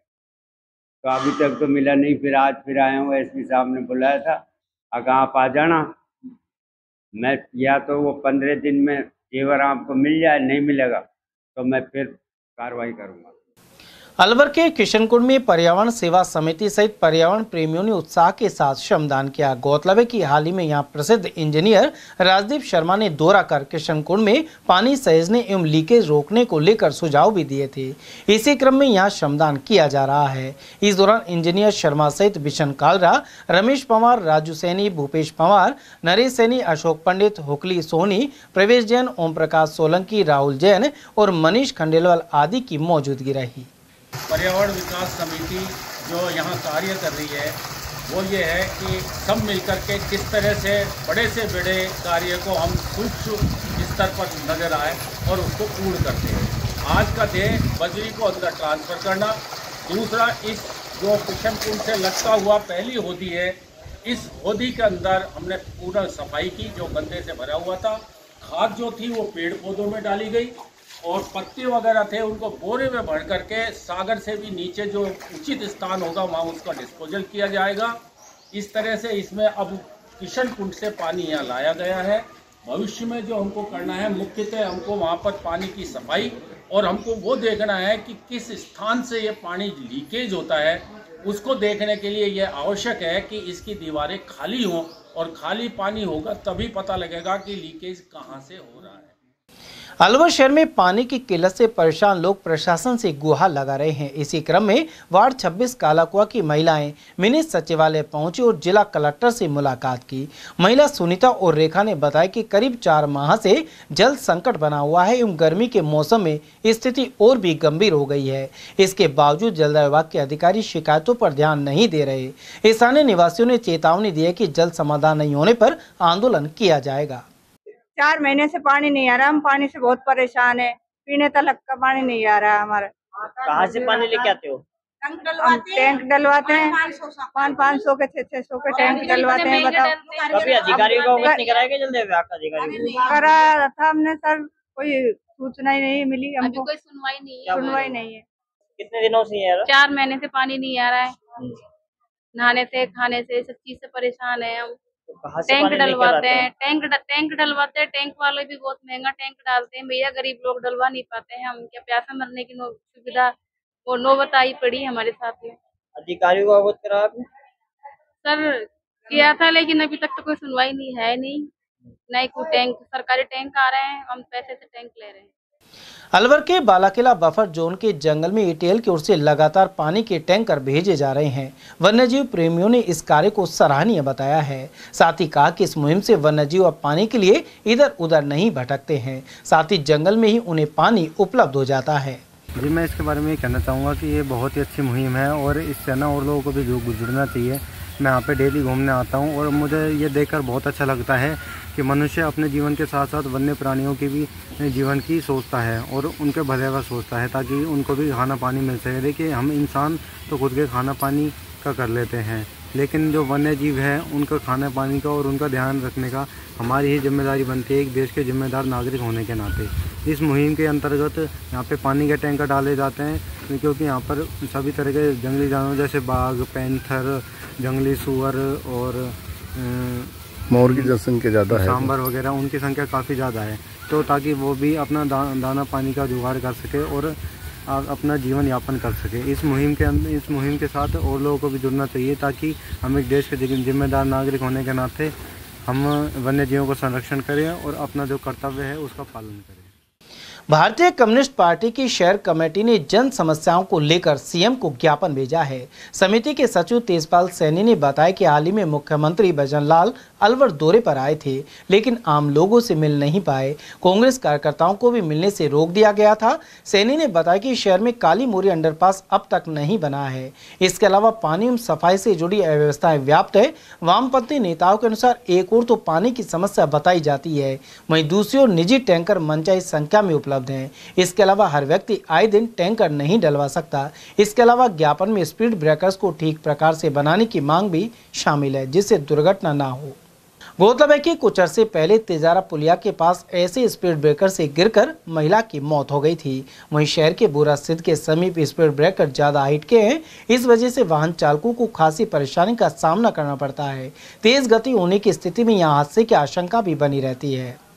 S16: तो अभी तक तो मिला नहीं। फिर आज फिर आया हूँ। एसपी साहब ने बुलाया था, अगर आप आ जाना। मैं या तो वो 15 दिन में जेवर आपको मिल जाए, नहीं मिलेगा तो मैं फिर कार्रवाई करूँगा।
S2: अलवर के किशनकुंड में पर्यावरण सेवा समिति सहित पर्यावरण प्रेमियों ने उत्साह के साथ श्रमदान किया। गौरतलब है कि हाल ही में यहां प्रसिद्ध इंजीनियर राजदीप शर्मा ने दौरा कर किशनकुंड में पानी सहेजने एवं लीकेज रोकने को लेकर सुझाव भी दिए थे। इसी क्रम में यहां श्रमदान किया जा रहा है। इस दौरान इंजीनियर शर्मा सहित बिशन कालरा, रमेश पवार, राजू सैनी, भूपेश पवार, नरेश सैनी, अशोक पंडित, हुकली सोनी, प्रवेश जैन, ओम प्रकाश सोलंकी, राहुल जैन और मनीष खंडेलवाल आदि की मौजूदगी रही।
S17: पर्यावरण विकास समिति जो यहाँ कार्य कर रही है वो ये है कि सब मिलकर के किस तरह से बड़े कार्य को हम सूक्ष्म स्तर पर नजर आए और उसको पूर्ण करते हैं। आज का ध्येय बजरी को अंदर ट्रांसफ़र करना। दूसरा, इस जो किशनकुंड से लगता हुआ पहली होदी है, इस होदी के अंदर हमने पूरा सफाई की। जो गंदे से भरा हुआ था, खाद जो थी वो पेड़ पौधों में डाली गई और पत्ते वगैरह थे उनको बोरे में भर करके सागर से भी नीचे जो उचित स्थान होगा वहाँ उसका डिस्पोजल किया जाएगा। इस तरह से इसमें अब किशनकुंड से पानी यहाँ लाया गया है। भविष्य में जो हमको करना है, मुख्यतः हमको वहाँ पर पानी की सफाई और हमको वो देखना है कि किस स्थान से ये पानी लीकेज होता है। उसको देखने के लिए ये आवश्यक है कि इसकी दीवारें खाली हों और खाली पानी होगा तभी पता लगेगा कि लीकेज कहाँ से हो रहा है।
S2: अलवर शहर में पानी की किल्लत से परेशान लोग प्रशासन से गुहार लगा रहे हैं। इसी क्रम में वार्ड 26 कालाकुआ की महिलाएं मिनी सचिवालय पहुंची और जिला कलेक्टर से मुलाकात की। महिला सुनीता और रेखा ने बताया कि करीब 4 माह से जल संकट बना हुआ है एवं गर्मी के मौसम में स्थिति और भी गंभीर हो गई है। इसके बावजूद जल विभाग के अधिकारी शिकायतों पर ध्यान नहीं दे रहे। स्थानीय निवासियों ने चेतावनी दी है कि जल समाधान नहीं होने पर आंदोलन किया जाएगा।
S8: 4 महीने से पानी नहीं आ रहा। हम पानी से बहुत परेशान है। पीने तक का पानी नहीं आ रहा है हमारा।
S15: कहाँ से पानी लेके आते हो?
S8: हम टैंक डलवाते हैं। 500 के 600 के टैंक डलवाते हैं। बताओ
S15: कभी अधिकारियों को अवगत नहीं कराया? जल्दी विभाग का अधिकारी
S8: करा था हमने सर, कोई सूचना ही नहीं मिली हमको।
S11: कोई सुनवाई नहीं है।
S15: कितने दिनों से है?
S11: 4 महीने से पानी नहीं आ रहा है। नहाने से, खाने से, सब चीज से परेशान है हम। टैंक डलवाते हैं, टैंक डलवाते हैं। टैंक वाले भी बहुत महंगा टैंक डालते हैं। भैया गरीब लोग डलवा नहीं पाते हैं। हम क्या प्यासा मरने की सुविधा वो नौबत आई पड़ी हमारे साथ में।
S15: अधिकारियों को अवगत करा आपने?
S11: सर किया था लेकिन अभी तक तो कोई सुनवाई नहीं है कोई टैंक, सरकारी टैंक आ रहे हैं, हम पैसे से टैंक ले रहे हैं।
S2: अलवर के बालाकिला बफर जोन के जंगल में एटीएल की ओर से लगातार पानी के टैंकर भेजे जा रहे हैं। वन्यजीव प्रेमियों ने इस कार्य को सराहनीय बताया है। साथ ही कहा कि इस मुहिम से वन्यजीव अब पानी के लिए इधर उधर नहीं भटकते हैं, साथ ही जंगल में ही उन्हें पानी उपलब्ध हो जाता है।
S18: जी, मैं इसके बारे में ये कहना चाहूँगा कि ये बहुत ही अच्छी मुहिम है और इससे ना और लोगों को भी जुड़ना चाहिए। मैं यहाँ पे डेली घूमने आता हूँ और मुझे ये देखकर बहुत अच्छा लगता है कि मनुष्य अपने जीवन के साथ साथ वन्य प्राणियों की भी जीवन की सोचता है और उनके भले का सोचता है, ताकि उनको भी खाना पानी मिल सके। देखिए, हम इंसान तो खुद के खाना पानी का कर लेते हैं, लेकिन जो वन्य जीव है उनका खाने पानी का और उनका ध्यान रखने का हमारी ही जिम्मेदारी बनती है, एक देश के जिम्मेदार नागरिक होने के नाते। इस मुहिम के अंतर्गत यहाँ पे पानी के टैंकर डाले जाते हैं, क्योंकि यहाँ पर सभी तरह के जंगली जानवर जैसे बाघ, पैंथर, जंगली सुअर और
S5: मोर की जनसंख्या ज़्यादा है,
S18: सांबर वगैरह, उनकी संख्या काफ़ी ज़्यादा है, तो ताकि वो भी अपना दाना पानी का जुगाड़ कर सके और अपना जीवन यापन कर सके। इस मुहिम के साथ और लोगों को भी जुड़ना चाहिए, ताकि हम एक देश के जिम्मेदार नागरिक होने के नाते हम वन्य जीवों का संरक्षण करें और अपना जो कर्तव्य है उसका पालन करें।
S2: भारतीय कम्युनिस्ट पार्टी की शहर कमेटी ने जन समस्याओं को लेकर सीएम को ज्ञापन भेजा है। समिति के सचिव तेजपाल सैनी ने बताया कि हाल ही में मुख्यमंत्री भजनलाल अलवर दौरे पर आए थे, लेकिन आम लोगों से मिल नहीं पाए। कांग्रेस कार्यकर्ताओं को भी मिलने से रोक दिया गया था। सैनी ने बताया कि शहर में काली मोरी अंडरपास अब तक नहीं बना है। इसके अलावा पानी एवं सफाई से जुड़ी अव्यवस्थाएं व्याप्त है। वामपंथी नेताओं के अनुसार एक और तो पानी की समस्या बताई जाती है, वहीं दूसरी ओर निजी टैंकर मनचाही संख्या में उपलब्ध हैं। इसके अलावा हर व्यक्ति आए दिन टैंकर नहीं डलवा सकता। इसके अलावा ज्ञापन में स्पीड ब्रेकर्स को ठीक प्रकार से बनाने की मांग भी शामिल है, जिससे दुर्घटना ना हो। गौरतलब है कि कुछ अरसे पहले तेजारा पुलिया के पास ऐसे स्पीड ब्रेकर से गिरकर महिला की मौत हो गई थी। वहीं शहर के बोरा स्थित के समीप स्पीड ब्रेकर ज्यादा हाइट के हैं, इस वजह से वाहन चालकों को खासी परेशानी का सामना करना पड़ता है। तेज गति होने की स्थिति में यहाँ हादसे की आशंका भी बनी रहती है।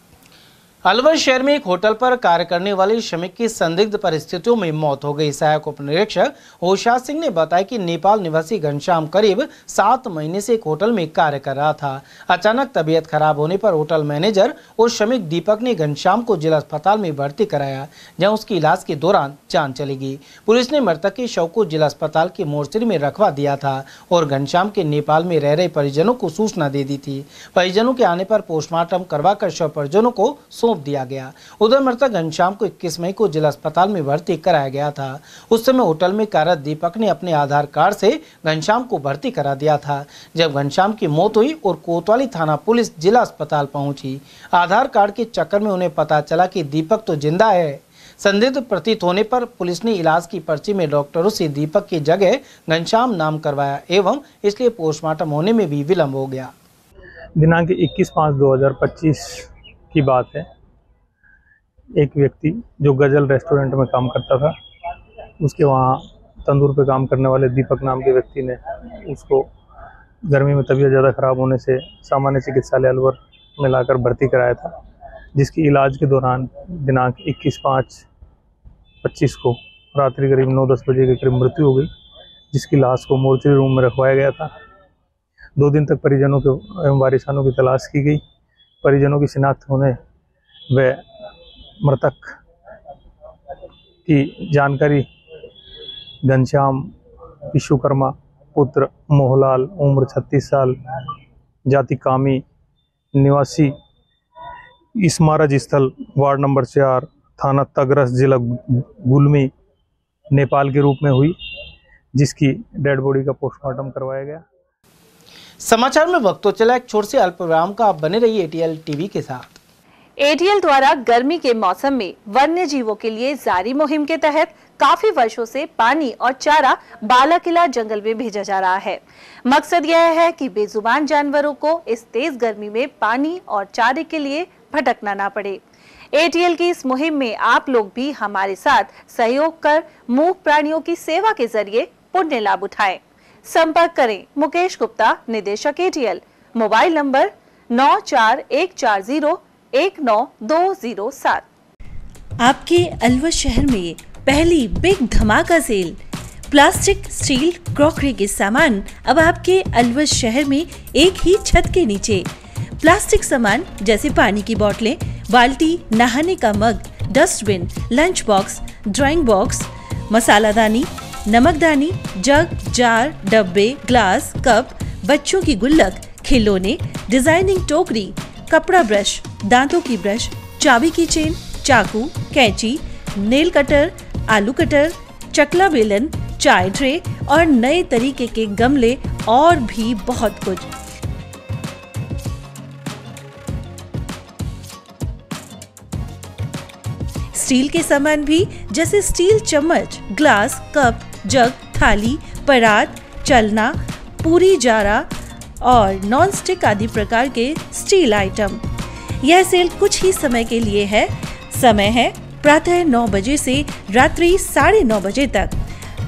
S2: अलवर शहर में एक होटल पर कार्य करने वाले श्रमिक की संदिग्ध परिस्थितियों में मौत हो गई। सहायक उप निरीक्षक होशियार सिंह ने बताया कि नेपाल निवासी घनश्याम करीब 7 महीने से एक होटल में कार्य कर रहा था। अचानक तबीयत खराब होने पर होटल मैनेजर और श्रमिक दीपक ने घनश्याम को जिला अस्पताल में भर्ती कराया, जहां उसकी इलाज के दौरान जान चली गई। पुलिस ने मृतक के शव को जिला अस्पताल के मोर्चरी में रखवा दिया था और घनश्याम के नेपाल में रह रहे परिजनों को सूचना दे दी थी। परिजनों के आने पर पोस्टमार्टम करवाकर शव परिजनों को दिया गया। उधर मृतक घनश्याम को 21 मई को जिला अस्पताल में भर्ती कराया गया था। उस समय होटल में कार्यरत दीपक ने अपने आधार कार्ड से घनश्याम को भर्ती करा दिया था। जब घनश्याम की मौत हुई और कोतवाली थाना पुलिस जिला अस्पताल पहुंची, आधार कार्ड के चक्कर में उन्हें पता चला कि दीपक तो जिंदा है। संदिग्ध प्रतीत होने पर पुलिस ने इलाज की पर्ची में डॉक्टरों से दीपक की जगह घनश्याम नाम करवाया एवं इसलिए पोस्टमार्टम होने में भी विलंब हो गया।
S19: दिनांक 21/5/2025 की बात है। एक व्यक्ति जो गजल रेस्टोरेंट में काम करता था, उसके वहाँ तंदूर पे काम करने वाले दीपक नाम के व्यक्ति ने उसको गर्मी में तबीयत ज़्यादा ख़राब होने से सामान्य चिकित्सालय अलवर में लाकर भर्ती कराया था, जिसकी इलाज के दौरान दिनांक 21/5/25 को रात्रि करीब 9-10 बजे के करीब मृत्यु हो गई, जिसकी लाश को मोर्चरी रूम में रखवाया गया था। 2 दिन तक परिजनों के एवं वारिसानों की तलाश की गई। परिजनों की शिनाख्त होने व मृतक की जानकारी घनश्याम विश्वकर्मा पुत्र मोहलाल, उम्र 36 साल, जाति कामी, निवासी स्मारक स्थल वार्ड नंबर 4, थाना तगरस, जिला गुलमी, नेपाल के रूप में हुई, जिसकी डेड बॉडी का पोस्टमार्टम करवाया गया।
S2: समाचार में वक्त तो चला एक छोटे से अल्प विराम का। आप बने रहिए एटीएल टीवी के साथ।
S20: एटीएल द्वारा गर्मी के मौसम में वन्य जीवों के लिए जारी मुहिम के तहत काफी वर्षों से पानी और चारा बालाकिला जंगल में भेजा जा रहा है। मकसद यह है कि बेजुबान जानवरों को इस तेज गर्मी में पानी और चारे के लिए भटकना ना पड़े। एटीएल की इस मुहिम में आप लोग भी हमारे साथ सहयोग कर मूक प्राणियों की सेवा के जरिए पुण्य लाभ उठाएं। संपर्क करें मुकेश गुप्ता, निदेशक एटीएल, मोबाइल नंबर 9414019207।
S21: आपके अलवर शहर में पहली बिग धमाका सेल। प्लास्टिक, स्टील, क्रॉकरी के सामान अब आपके अलवर शहर में एक ही छत के नीचे। प्लास्टिक सामान जैसे पानी की बोतलें, बाल्टी, नहाने का mug, dustbin, lunch box, drawing box, मसालादानी, नमकदानी, जग, जार, डब्बे, ग्लास, कप, बच्चों की गुल्लक, खिलौने, डिजाइनिंग टोकरी, कपड़ा ब्रश, दांतों की ब्रश, चाबी की चेन, चाकू, कैंची, नेल कटर, आलू कटर, चकला बेलन, चाय ट्रे और नए तरीके के गमले और भी बहुत कुछ। स्टील के सामान भी जैसे स्टील चम्मच, ग्लास, कप, जग, थाली, परात, चलना, पूरी जारा और नॉन स्टिक आदि प्रकार के स्टील आइटम। यह सेल कुछ ही समय के लिए है। समय है प्रातः 9 बजे से रात्रि 9:30 बजे तक।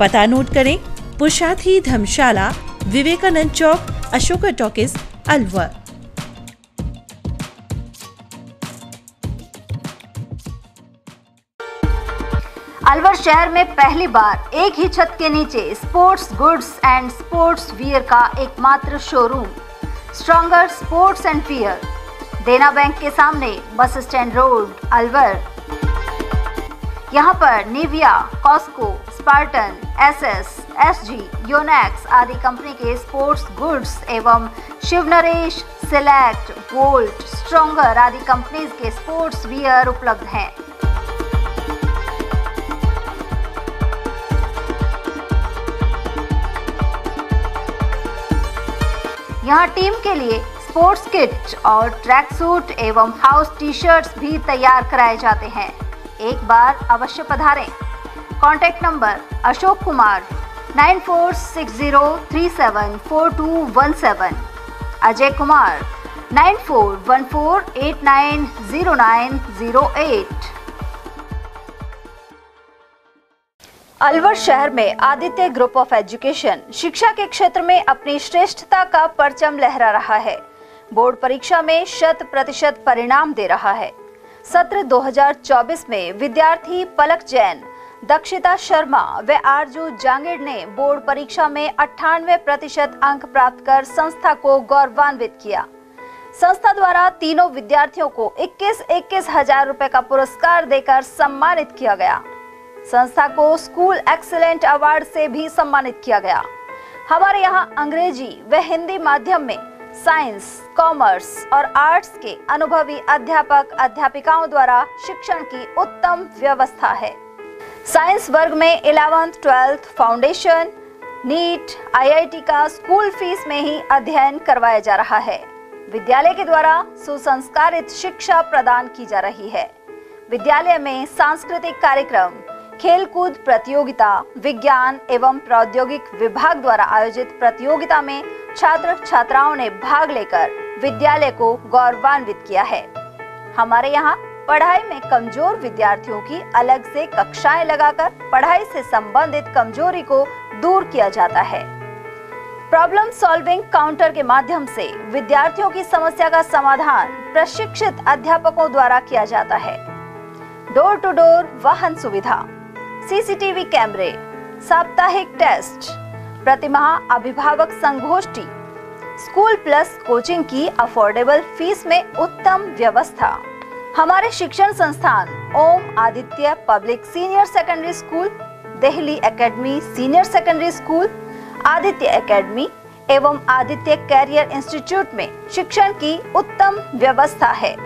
S21: पता नोट करें, पुरुषार्थी धर्मशाला, विवेकानंद चौक, अशोका टॉकीज, अलवर।
S1: अलवर शहर में पहली बार एक ही छत के नीचे sports goods and sports wear का एकमात्र showroom Stronger sports and wear, Dena bank के सामने, बस स्टैंड रोड, अलवर। यहाँ पर Nivia, Cosco, Spartan, SS, SG, Yonex आदि कंपनी के स्पोर्ट्स गुड्स एवं Shiv Naresh, select, Volt, Stronger आदि कंपनीज के स्पोर्ट्स वियर उपलब्ध हैं। यहाँ टीम के लिए स्पोर्ट्स किट और ट्रैक सूट एवं हाउस टी शर्ट्स भी तैयार कराए जाते हैं। एक बार अवश्य पधारें। Contact number Ashok Kumar 9460374217, Ajay Kumar 9414890908। अलवर शहर में आदित्य ग्रुप ऑफ एजुकेशन शिक्षा के क्षेत्र में अपनी श्रेष्ठता का परचम लहरा रहा है। बोर्ड परीक्षा में 100% परिणाम दे रहा है। सत्र 2024 में विद्यार्थी पलक जैन, दक्षिता शर्मा व आरजू जांगिड़ ने बोर्ड परीक्षा में 98% अंक प्राप्त कर संस्था को गौरवान्वित किया। संस्था द्वारा तीनों विद्यार्थियों को 21-21 हजार रुपए का पुरस्कार देकर सम्मानित किया गया। संस्था को स्कूल एक्सीलेंट अवार्ड से भी सम्मानित किया गया। हमारे यहाँ अंग्रेजी व हिंदी माध्यम में साइंस, कॉमर्स और आर्ट्स के अनुभवी अध्यापक अध्यापिकाओं द्वारा शिक्षण की उत्तम व्यवस्था है। साइंस वर्ग में 11th, 12th foundation, NEET, IIT का स्कूल फीस में ही अध्ययन करवाया जा रहा है। विद्यालय के द्वारा सुसंस्कारित शिक्षा प्रदान की जा रही है। विद्यालय में सांस्कृतिक कार्यक्रम, खेलकूद प्रतियोगिता, विज्ञान एवं प्रौद्योगिक विभाग द्वारा आयोजित प्रतियोगिता में छात्र छात्राओं ने भाग लेकर विद्यालय को गौरवान्वित किया है। हमारे यहाँ पढ़ाई में कमजोर विद्यार्थियों की अलग से कक्षाएं लगाकर पढ़ाई से संबंधित कमजोरी को दूर किया जाता है। प्रॉब्लम सॉल्विंग काउंटर के माध्यम से विद्यार्थियों की समस्या का समाधान प्रशिक्षित अध्यापकों द्वारा किया जाता है। डोर टू डोर वाहन सुविधा, सीसीटीवी कैमरे, साप्ताहिक टेस्ट, प्रतिमाह अभिभावक संगोष्ठी, स्कूल प्लस कोचिंग की अफोर्डेबल फीस में उत्तम व्यवस्था। हमारे शिक्षण संस्थान Om Aditya public senior secondary school, Delhi academy senior secondary school, Aditya academy एवं आदित्य कैरियर इंस्टीट्यूट में शिक्षण की उत्तम व्यवस्था है।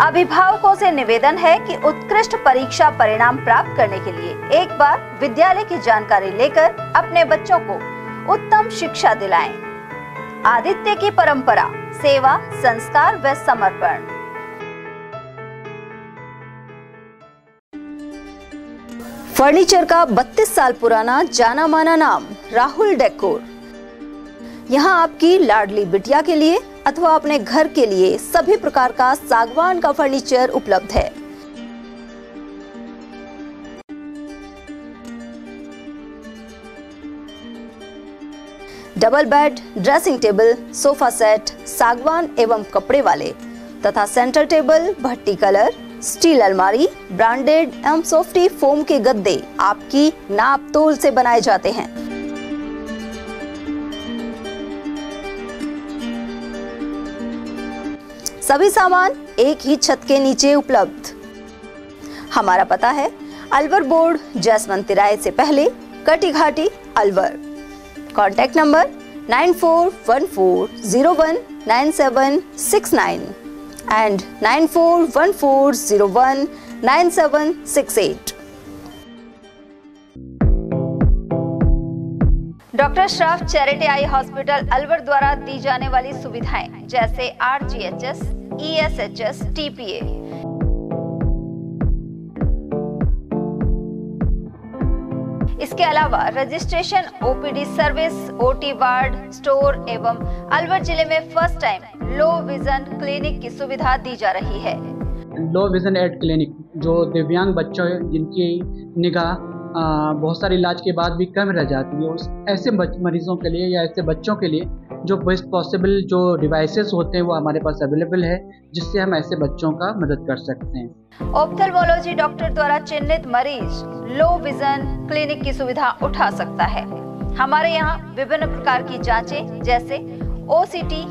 S1: अभिभावकों से निवेदन है कि उत्कृष्ट परीक्षा परिणाम प्राप्त करने के लिए एक बार विद्यालय की जानकारी लेकर अपने बच्चों को उत्तम शिक्षा दिलाएं। आदित्य की परंपरा, सेवा, संस्कार व समर्पण। फर्नीचर का 32 साल पुराना जाना माना नाम राहुल डेकोर। यहाँ आपकी लाडली बिटिया के लिए अथवा अपने घर के लिए सभी प्रकार का सागवान का फर्नीचर उपलब्ध है। Double bed, dressing table, sofa set सागवान एवं कपड़े वाले तथा सेंटर टेबल, भट्टी कलर, स्टील अलमारी, ब्रांडेड एवं सॉफ्टी फोम के गद्दे आपकी नाप तोल से बनाए जाते हैं। सभी सामान एक ही छत के नीचे उपलब्ध। हमारा पता है अलवर बोर्ड, जैसमंत तिराहे से पहले, कटी घाटी, Alwar. Contact number 9414019769 and 9414019768। Doctor Shroff charity eye hospital Alwar द्वारा दी जाने वाली सुविधाएं जैसे RGHS, ESHS, TPA। इसके अलावा registration, OPD service, OT ward, store एवं अलवर जिले में first time low vision clinic की सुविधा दी जा रही है।
S3: लो विजन एड क्लिनिक जो दिव्यांग बच्चों जिनकी निगाह बहुत सारे इलाज के बाद भी कम रह जाती है, उस ऐसे मरीजों के लिए या ऐसे बच्चों के लिए जो बेस्ट पॉसिबल जो डिवाइसेस होते हैं वो हमारे पास अवेलेबल है, जिससे हम ऐसे बच्चों का मदद कर सकते हैं।
S1: ऑप्थेल्मोलॉजी डॉक्टर द्वारा चिन्हित मरीज लो विजन क्लिनिक की सुविधा उठा सकता है। हमारे यहाँ विभिन्न प्रकार की जांचें जैसे OCT,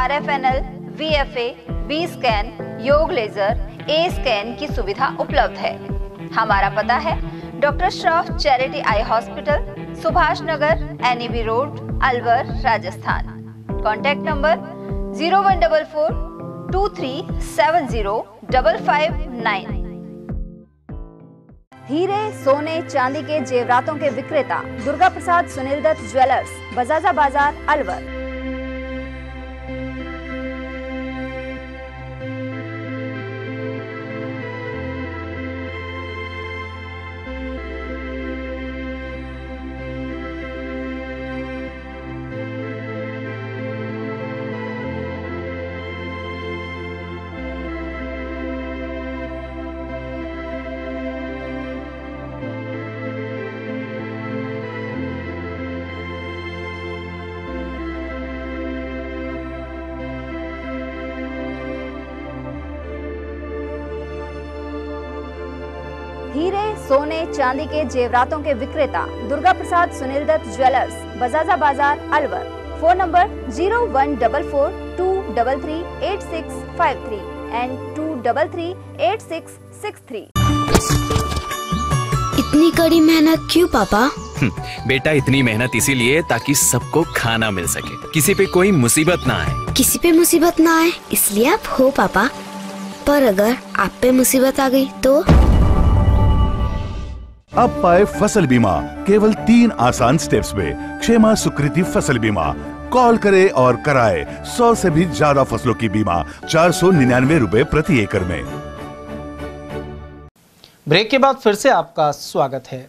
S1: RFNL, VFA, B scan, YAG laser, A scan की सुविधा उपलब्ध है। हमारा पता है doctor Shroff charity eye hospital, Subhash Nagar, NEB road, Alwar, Rajasthan. Contact number 0144 2370 559। हीरे, सोने, चांदी के जेवरातों के विक्रेता दुर्गा प्रसाद सुनील दत्त ज्वेलर्स, बजाजा बाजार, अलवर। हीरे, सोने, चांदी के जेवरातों के विक्रेता दुर्गा प्रसाद सुनील दत्त ज्वेलर्स, बजाजा बाजार, अलवर। Phone number 0144 233 8653 and 233 8663।
S22: इतनी कड़ी मेहनत क्यों पापा?
S23: बेटा इतनी मेहनत इसीलिए ताकि सबको खाना मिल सके, किसी पे कोई मुसीबत ना आए।
S22: किसी पे मुसीबत ना आए इसलिए आप हो पापा, पर अगर आप पे मुसीबत आ गई तो?
S24: अब पाए फसल बीमा केवल 3 आसान स्टेप्स में। क्षेमा सुकृति फसल बीमा। कॉल करे और कराए 100 से भी ज्यादा फसलों की बीमा 499 रुपए प्रति एकड़ में।
S2: ब्रेक के बाद फिर से आपका स्वागत है।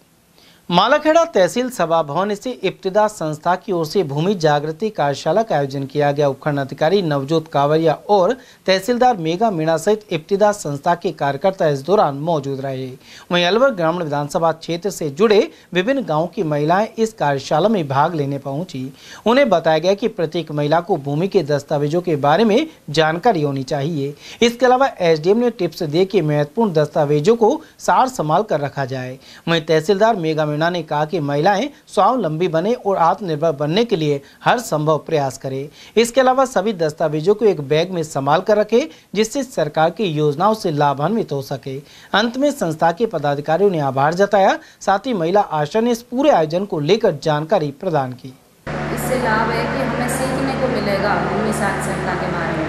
S2: मालाखेड़ा तहसील सभा भवन से इब्तिदा संस्था की ओर से भूमि जागृति कार्यशाला का आयोजन किया गया। उपखंड अधिकारी नवजोत कावरिया और तहसीलदार मेघा मीणा सहित इब्तिदा संस्था के कार्यकर्ता इस दौरान मौजूद रहे। वहीं अलवर ग्रामीण विधानसभा क्षेत्र से जुड़े विभिन्न गांवों की महिलाएं इस कार्यशाला में भाग लेने पहुंची। उन्हें बताया गया कि प्रत्येक महिला को भूमि के दस्तावेजों के बारे में जानकारी होनी चाहिए। इसके अलावा SDM ने टिप्स दिए कि महत्वपूर्ण दस्तावेजों को सार संभाल कर रखा जाए। वहीं तहसीलदार मेघा ने कहा कि महिलाएं स्वावलंबी बने और आत्मनिर्भर बनने के लिए हर संभव प्रयास करें। इसके अलावा सभी दस्तावेजों को एक बैग में संभाल कर रखें, जिससे सरकार की योजनाओं से लाभान्वित हो सके। अंत में संस्था के पदाधिकारियों ने आभार जताया। साथ ही महिला आशा ने इस पूरे आयोजन को लेकर जानकारी प्रदान की।
S25: इससे लाभ है कि हमें सीखने को मिलेगा भूमि साक्षरता के बारे में।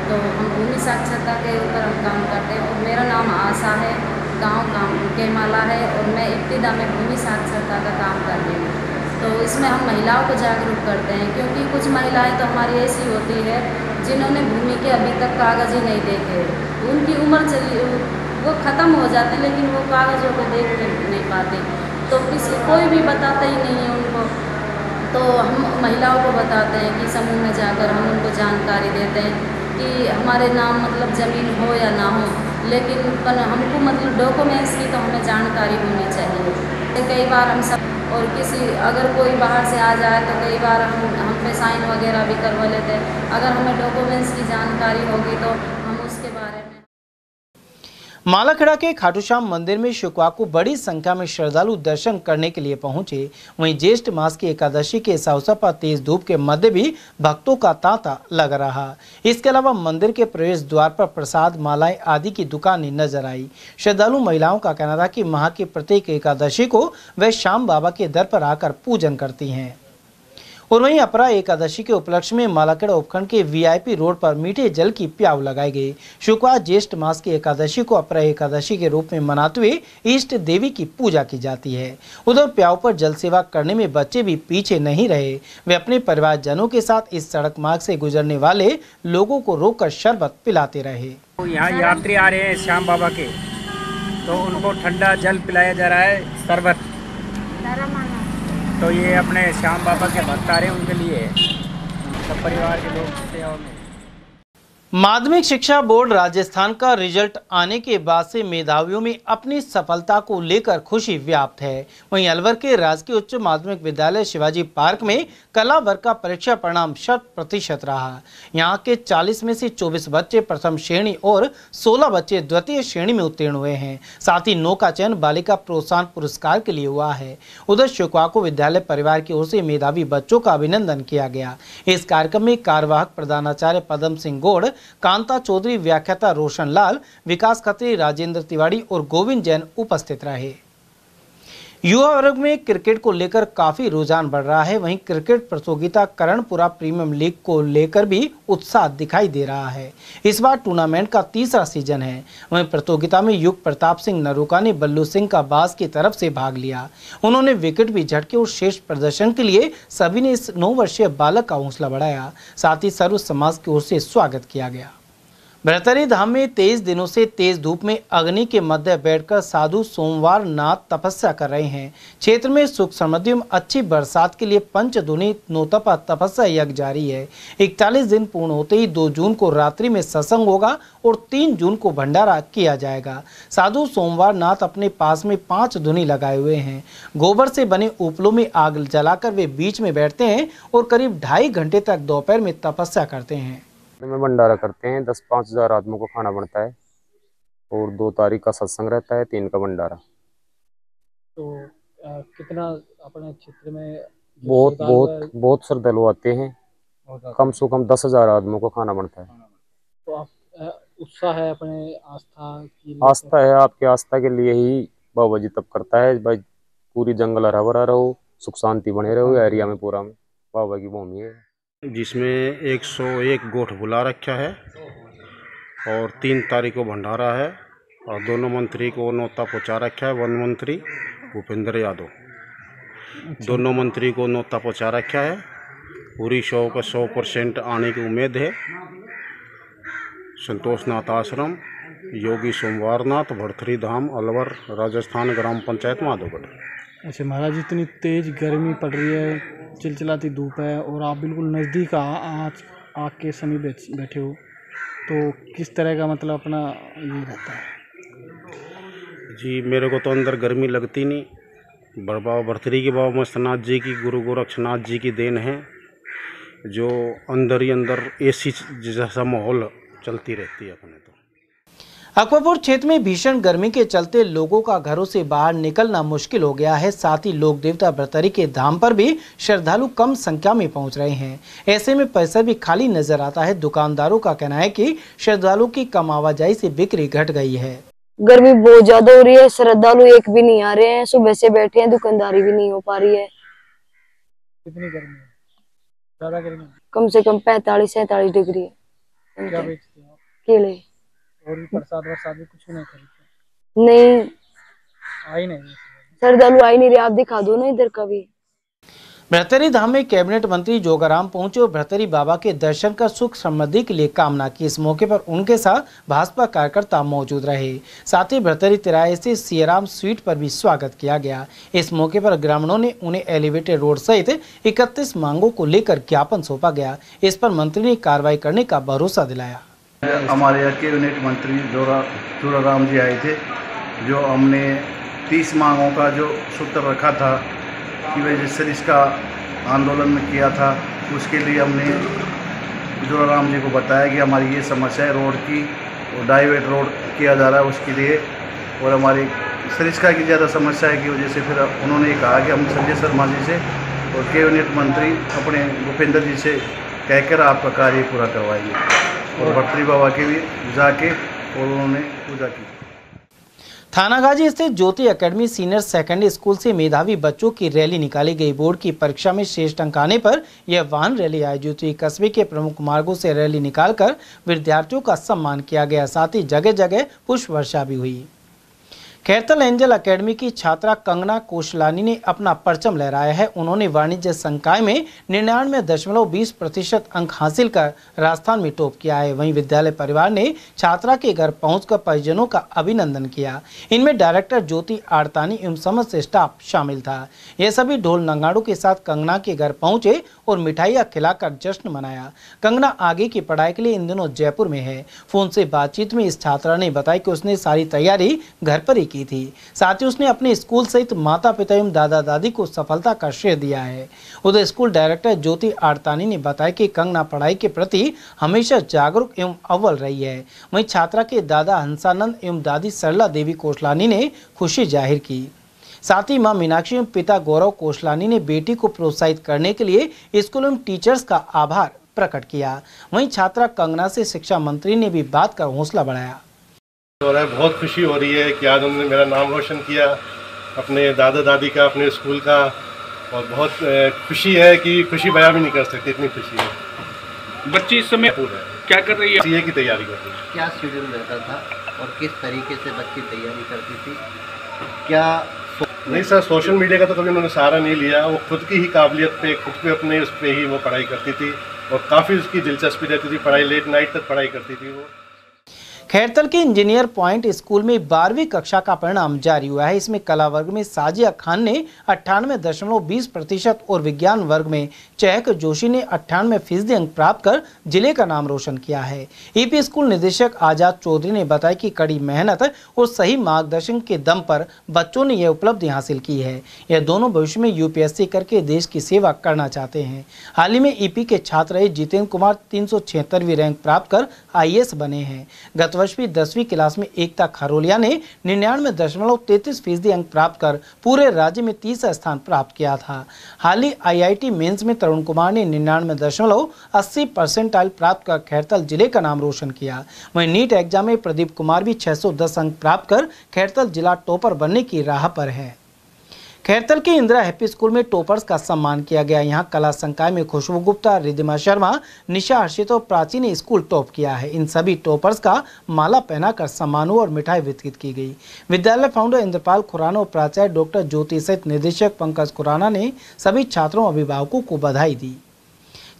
S25: तो हम भूमि साक्षरता के ऊपर हम काम करते हैं और मेरा नाम आशा है, गांव केमाला है और मैं इब्तिदा में भूमि साक्षरता का काम कर रही हूँ। तो इसमें हम महिलाओं को जागरूक करते हैं, क्योंकि कुछ महिलाएं तो हमारी ऐसी होती है जिन्होंने भूमि के अभी तक कागज़ ही नहीं देखे। उनकी उम्र चली, वो ख़त्म हो जाते हैं लेकिन वो कागज़ों को देख नहीं पाते, तो कोई भी बताता ही नहीं है उनको। तो हम महिलाओं को बताते हैं कि समूह में जाकर हम उनको जानकारी देते हैं कि हमारे नाम मतलब ज़मीन हो या ना हो, लेकिन हमको मतलब डॉक्यूमेंट्स की तो हमें जानकारी होनी चाहिए। कई बार हम सब और किसी अगर कोई बाहर से आ जाए तो कई बार हम पे साइन वगैरह भी करवा लेते हैं। अगर हमें डॉक्यूमेंट्स की जानकारी होगी तो हम उसके बारे में।
S2: मालाखेड़ा के खाटू श्याम मंदिर में शुक्रवार को बड़ी संख्या में श्रद्धालु दर्शन करने के लिए पहुंचे। वहीं ज्येष्ठ मास की एकादशी के इस अवसर पर तेज धूप के मध्य भी भक्तों का तांता लगा रहा। इसके अलावा मंदिर के प्रवेश द्वार पर प्रसाद, मालाएं आदि की दुकानें नजर आई। श्रद्धालु महिलाओं का कहना था कि माह की प्रत्येक एकादशी को वे श्याम बाबा के दर पर आकर पूजन करती हैं। और वहीं अपरा एकादशी के उपलक्ष्य में मालाखेड़ा उपखंड के वीआईपी रोड पर मीठे जल की प्याऊ लगाई गई। शुक्रवार ज्येष्ठ मास की एकादशी को अपरा एकादशी के रूप में मनाते हुए इष्ट देवी की पूजा की जाती है। उधर प्याऊ पर जल सेवा करने में बच्चे भी पीछे नहीं रहे। वे अपने परिवारजनों के साथ इस सड़क मार्ग से गुजरने वाले लोगों को रोककर शरबत पिलाते रहे।
S4: यहाँ यात्री आ रहे हैं श्याम बाबा के, तो उनको ठंडा जल पिलाया जा रहा है, शरबत। तो ये अपने श्याम बाबा के भक्त आ रहे हैं, उनके लिए सब परिवार के लोग सेवा में।
S2: माध्यमिक शिक्षा बोर्ड राजस्थान का रिजल्ट आने के बाद से मेधावियों में अपनी सफलता को लेकर खुशी व्याप्त है। वहीं अलवर के राजकीय उच्च माध्यमिक विद्यालय शिवाजी पार्क में कला वर्ग का परीक्षा परिणाम 100% रहा। यहां के 40 में से 24 बच्चे प्रथम श्रेणी और 16 बच्चे द्वितीय श्रेणी में उत्तीर्ण हुए हैं। साथ ही 9 का चयन बालिका प्रोत्साहन पुरस्कार के लिए हुआ है। उधर शुक्रवार को विद्यालय परिवार की ओर से मेधावी बच्चों का अभिनंदन किया गया। इस कार्यक्रम में कार्यवाहक प्रधानाचार्य पदम सिंह गौड़, कांता चौधरी, व्याख्याता रोशन लाल, विकास खत्री, राजेंद्र तिवारी और गोविंद जैन उपस्थित रहे। युवा वर्ग में क्रिकेट को लेकर काफी रुझान बढ़ रहा है। वहीं क्रिकेट प्रतियोगिता करणपुरा प्रीमियम लीग को लेकर भी उत्साह दिखाई दे रहा है। इस बार टूर्नामेंट का तीसरा सीजन है। वहीं प्रतियोगिता में युग प्रताप सिंह नरूका ने बल्लू सिंह का बास की तरफ से भाग लिया। उन्होंने विकेट भी झटके और श्रेष्ठ प्रदर्शन के लिए सभी ने इस 9 वर्षीय बालक का हौसला बढ़ाया। साथ ही सर्व समाज की ओर से स्वागत किया गया। बृहत्तरी धाम में 23 दिनों से तेज धूप में अग्नि के मध्य बैठकर साधु सोमवार नाथ तपस्या कर रहे हैं। क्षेत्र में सुख समृद्धि एवं अच्छी बरसात के लिए पंचधुनी नोतपा तपस्या यज्ञ जारी है। 41 दिन पूर्ण होते ही 2 जून को रात्रि में सत्संग होगा और 3 जून को भंडारा किया जाएगा। साधु सोमवार नाथ अपने पास में 5 धुनी लगाए हुए हैं। गोबर से बने उपलों में आग जलाकर वे बीच में बैठते हैं और करीब 2.5 घंटे तक दोपहर में तपस्या करते हैं।
S6: में भंडारा करते हैं। 10-5 हज़ार आदमियों को खाना बनता है और 2 तारीख का सत्संग रहता है, 3 का भंडारा।
S3: तो कितना अपने क्षेत्र में
S6: बहुत श्रद्धालु आते हैं। कम से कम 10,000 आदमियों को खाना बनता है।
S3: तो आप उत्साह है अपने
S6: आस्था है। आपकी आस्था के लिए ही बाबा जी तप करता है। भाई पूरी जंगल हरा भरा रहो, सुख शांति बने रहो एरिया में पूरा में। बाबा की भूमि है
S7: जिसमें 101 गोठ बुला रखा है और 3 तारीख को भंडारा है और दोनों मंत्री को नोता पहुँचा रखा है। वन मंत्री भूपेंद्र यादव, दोनों मंत्री को नोता पहुँचा रखा है। पूरी 100% आने की उम्मीद है। संतोषनाथ आश्रम, योगी सोमवारनाथ, भरथरी धाम, अलवर, राजस्थान, ग्राम पंचायत माधोगढ़।
S3: अच्छा महाराज, इतनी तेज गर्मी पड़ रही है, चिलचिलाती धूप है और आप बिल्कुल नज़दीक आग के समीप बैठे हो, तो किस तरह का मतलब अपना ये रहता है?
S7: जी मेरे को तो अंदर गर्मी लगती नहीं। बाबा भरथरी के बाबा मस्तनाथ जी की, गुरु गोरक्षनाथ जी की देन है जो अंदर ही अंदर एसी जैसा माहौल चलती रहती है अपने। तो
S2: अकबरपुर क्षेत्र में भीषण गर्मी के चलते लोगों का घरों से बाहर निकलना मुश्किल हो गया है। साथ ही लोक देवता भरथरी के धाम पर भी श्रद्धालु कम संख्या में पहुंच रहे हैं। ऐसे में परिसर भी खाली नजर आता है। दुकानदारों का कहना है कि श्रद्धालुओं की कम आवाजाही से बिक्री घट गई है।
S10: गर्मी बहुत ज्यादा हो रही है, श्रद्धालु एक भी नहीं आ रहे हैं। सुबह से बैठे हैं, दुकानदारी भी नहीं हो पा रही है।
S3: कितनी गर्मी है? ज्यादा गर्मी?
S10: कम से कम 45-47 डिग्री है।
S3: क्या बेचते हो?
S10: केले
S3: और प्रसाद भी कुछ नहीं खरीदते?
S10: नहीं,
S3: आई नहीं
S10: श्रद्धालु आई नहीं रहे। आप दिखा दो ना इधर का भी।
S2: बृहत्तरी धाम में कैबिनेट मंत्री जोगाराम पहुंचे और बृहत्तरी बाबा के दर्शन कर सुख समृद्धि के लिए कामना की। इस मौके पर उनके साथ भाजपा कार्यकर्ता मौजूद रहे। साथ ही बृहत्तरी तिराहे से सियाराम स्वीट पर भी स्वागत किया गया। इस मौके पर ग्रामीणों ने उन्हें एलिवेटेड रोड सहित 31 मांगों को लेकर ज्ञापन सौंपा गया। इस पर मंत्री ने कार्रवाई करने का भरोसा दिलाया।
S12: हमारे यहाँ कैबिनेट मंत्री जोगाराम जी आए थे, जो हमने 30 मांगों का जो सूत्र रखा था कि वजह से इसका आंदोलन में किया था, उसके लिए हमने जोगाराम जी को बताया कि हमारी ये समस्या है रोड की, और डाइवर्ट रोड किया जा रहा है उसके लिए, और हमारी सरिस्का की ज़्यादा समस्या है की वजह से फिर उन्होंने कहा कि हम संजय शर्मा जी से और कैबिनेट मंत्री अपने भूपेंद्र जी से कहकर आपका कार्य पूरा करवाएंगे। और भरथरी बाबा के भी जाके और उन्होंने पूजा की।
S2: थानागाजी स्थित ज्योति एकेडमी सीनियर सेकेंडरी स्कूल से मेधावी बच्चों की रैली निकाली गई। बोर्ड की परीक्षा में श्रेष्ठ अंक आने पर यह वाहन रैली आयोजित हुई। कस्बे के प्रमुख मार्गों से रैली निकालकर विद्यार्थियों का सम्मान किया गया। साथ ही जगह जगह पुष्प वर्षा भी हुई। खैरतल एंजल एकेडमी की छात्रा कंगना कोशलानी ने अपना परचम लहराया है। उन्होंने वाणिज्य संकाय में 99.20% अंक हासिल कर राजस्थान में टॉप किया है। वहीं विद्यालय परिवार ने छात्रा के घर पहुंचकर परिजनों का अभिनंदन किया। इनमें डायरेक्टर ज्योति आड़तानी एवं समस्त स्टाफ शामिल था। ये सभी ढोल नगाड़ों के साथ कंगना के घर पहुंचे और मिठाइयां खिलाकर जश्न मनाया। कंगना आगे की पढ़ाई के लिए इन दिनों जयपुर में है। फोन से बातचीत में इस छात्रा ने बताया कि उसने सारी तैयारी घर पर ही की थी। साथ ही उसने अपने स्कूल सहित माता पिता एवं दादा दादी को सफलता का श्रेय दिया है। उधर स्कूल डायरेक्टर ज्योति आड़तानी ने बताया कि कंगना पढ़ाई के प्रति हमेशा जागरूक एवं अव्वल रही है। वहीं छात्रा के दादा हंसानंद एवं दादी सरला देवी कोशलानी ने खुशी जाहिर की। साथ ही मां मीनाक्षी एवं पिता गौरव कोशलानी ने बेटी को प्रोत्साहित करने के लिए स्कूल एवं टीचर्स का आभार प्रकट किया। वहीं छात्रा कंगना से शिक्षा मंत्री ने भी बात कर हौसला बढ़ाया।
S9: बहुत खुशी हो रही है कि आज उन्होंने मेरा नाम रोशन किया, अपने दादा दादी का, अपने स्कूल का, और बहुत खुशी है कि खुशी बयां भी नहीं कर सकते, इतनी खुशी है।
S13: बच्ची इस समय क्या कर रही है?
S9: सीए की तैयारी कर रही है।
S14: क्या शेड्यूल रहता था और किस तरीके से बच्ची तैयारी करती थी? क्या
S9: नहीं सर, सोशल मीडिया का तो कभी उन्होंने सहारा नहीं लिया। वो खुद की ही काबिलियत पे, खुद पे अपने उस पर ही वो पढ़ाई करती थी और काफ़ी उसकी दिलचस्पी रहती थी। पढ़ाई लेट नाइट तक पढ़ाई करती थी वो।
S2: खैरतल के इंजीनियर पॉइंट स्कूल में 12वीं कक्षा का परिणाम जारी हुआ है। इसमें कला वर्ग में साजिया खान ने 98.20% और विज्ञान वर्ग में चहक जोशी ने 98% अंक प्राप्त कर जिले का नाम रोशन किया है। ईपी स्कूल निदेशक आजाद चौधरी ने बताया कि कड़ी मेहनत और सही मार्गदर्शन के दम पर बच्चों ने यह उपलब्धि हासिल की है। यह दोनों भविष्य में यूपीएससी करके देश की सेवा करना चाहते हैं। हाल ही में ईपी के छात्र जितेंद्र कुमार 376वीं रैंक प्राप्त कर आईएएस बने हैं। गत वर्ष भी 10वीं क्लास में एकता खरोलिया ने 99.33% अंक प्राप्त कर पूरे राज्य में तीसरा स्थान प्राप्त किया था। हाल ही आईआईटी मेंस में तरुण कुमार ने 99.80% प्राप्त कर खैरतल जिले का नाम रोशन किया। वहीं नीट एग्जाम में प्रदीप कुमार भी 610 अंक प्राप्त कर खैरतल जिला टॉपर बनने की राह पर है। खैरतल के इंदिरा हैप्पी स्कूल में टॉपर्स का सम्मान किया गया। यहां कला संकाय में खुशबू गुप्ता, रिद्धिमा शर्मा, निशा हर्षित और प्राची ने स्कूल टॉप किया है। इन सभी टॉपर्स का माला पहनाकर सम्मानों और मिठाई वितरित की गई। विद्यालय फाउंडर इंद्रपाल खुराना और प्राचार्य डॉक्टर ज्योति सहित निदेशक पंकज खुराना ने सभी छात्रों और अभिभावकों को बधाई दी।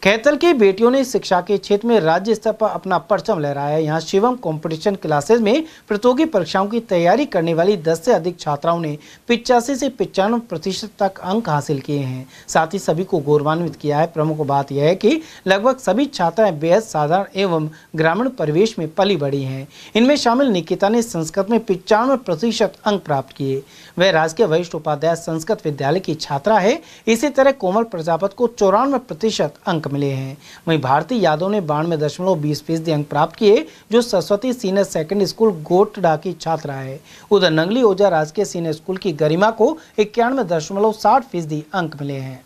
S2: खैरतल की बेटियों ने शिक्षा के क्षेत्र में राज्य स्तर पर अपना परचम लहराया है। यहाँ शिवम कंपटीशन क्लासेस में प्रतियोगी परीक्षाओं की तैयारी करने वाली 10 से अधिक छात्राओं ने 85 से 95% तक अंक हासिल किए हैं। साथ ही सभी को गौरवान्वित किया है। प्रमुख बात यह है कि लगभग सभी छात्राएं बेहद साधारण एवं ग्रामीण परिवेश में पली बड़ी हैं। इनमें शामिल निकिता ने संस्कृत में 95% अंक प्राप्त किए। वह राजकीय वरिष्ठ उपाध्याय संस्कृत विद्यालय की छात्रा है। इसी तरह कोमल प्रजापत को 94% अंक मिले हैं। वहीं भारती यादव ने 92.20% अंक प्राप्त किए, जो सरस्वती सीनियर सेकेंडरी स्कूल गोटडा की छात्रा है। उधर नंगली ओझा राजकीय सीनियर स्कूल की गरिमा को 91.60% अंक मिले हैं।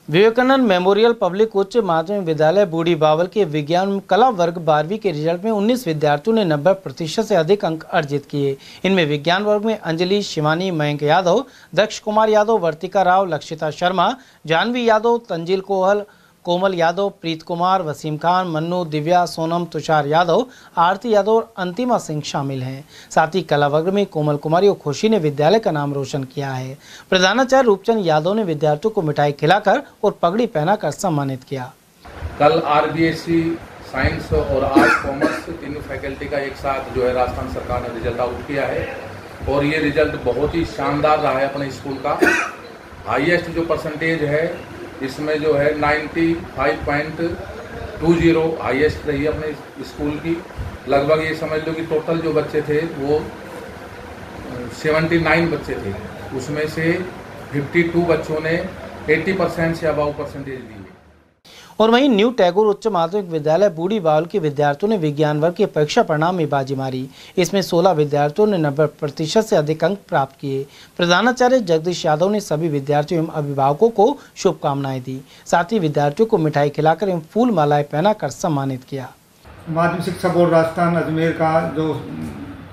S2: विवेकानंद मेमोरियल पब्लिक उच्च माध्यमिक विद्यालय बूढ़ी बावल के विज्ञान कला वर्ग 12वीं के रिजल्ट में 19 विद्यार्थियों ने 90% से अधिक अंक अर्जित किए। इनमें विज्ञान वर्ग में अंजलि, शिवानी, मयंक यादव, दक्ष कुमार यादव, वर्तिका राव, लक्षिता शर्मा, जानवी यादव, तंजिल कोहल, कोमल यादव, प्रीत कुमार, वसीम खान, मन्नू, दिव्या, सोनम, तुषार यादव, आरती यादव और अंतिमा सिंह शामिल हैं। साथ ही कला वर्ग में कोमल कुमारी और खुशी ने विद्यालय का नाम रोशन किया है। प्रधानाचार्य रूपचंद यादव ने विद्यार्थियों को मिठाई खिलाकर और पगड़ी पहनाकर सम्मानित किया।
S16: कल आरबीएससी साइंस और आर्ट कॉमर्स तीनों फैकल्टी का एक साथ जो है राजस्थान सरकार ने रिजल्ट आउट किया है और ये रिजल्ट बहुत ही शानदार रहा है अपने स्कूल का। हाईएस्ट जो परसेंटेज है इसमें जो है 95.20 हाईएस्ट रही है अपने स्कूल की। लगभग ये समझ लो कि टोटल जो बच्चे थे वो 79 बच्चे थे, उसमें से 52 बच्चों ने 80% से अबाव परसेंटेज ली।
S2: और वहीं न्यू टैगोर उच्च माध्यमिक विद्यालय बूढ़ी बावल के विद्यार्थियों ने विज्ञान वर्ग के परीक्षा परिणाम में बाजी मारी। इसमें 16 विद्यार्थियों ने 90% से अधिक अंक प्राप्त किए। प्रधानाचार्य जगदीश यादव ने सभी विद्यार्थियों एवं अभिभावकों को शुभकामनाएं दी। साथ ही विद्यार्थियों को मिठाई खिलाकर एवं फूल मालाएं पहनाकर सम्मानित किया।
S17: माध्यमिक शिक्षा बोर्ड राजस्थान अजमेर का जो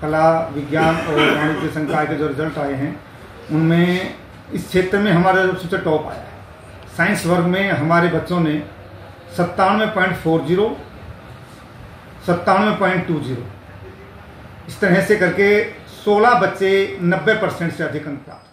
S5: कला, विज्ञान और वाणिज्य संकाय के जो रिजल्ट आए हैं उनमें इस क्षेत्र में हमारा सबसे टॉप आया है। साइंस वर्ग में हमारे बच्चों ने 97.40, 97.20 इस तरह से करके 16 बच्चे 90% से अधिक अंक प्राप्त।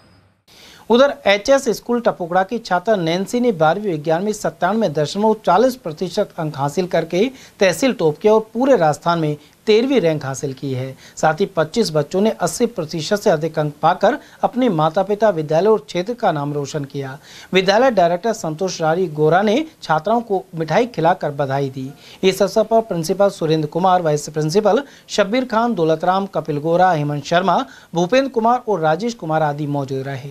S2: उधर एचएस स्कूल टपुकड़ा की छात्रा नैन्सी ने 12वीं विज्ञान में 97.40% अंक हासिल करके तहसील टॉप किया और पूरे राजस्थान में 13वीं रैंक हासिल की है। साथ ही 25 बच्चों ने 80% से अधिक अंक पाकर अपने माता पिता, विद्यालय और क्षेत्र का नाम रोशन किया। विद्यालय डायरेक्टर संतोष रारी गोरा ने छात्राओं को मिठाई खिलाकर बधाई दी। इस अवसर पर principal Surendra Kumar, vice principal Shabbir Khan, Daulatram, Kapil Gora, Hemant Sharma, Bhupendra Kumar और राजेश कुमार आदि मौजूद रहे।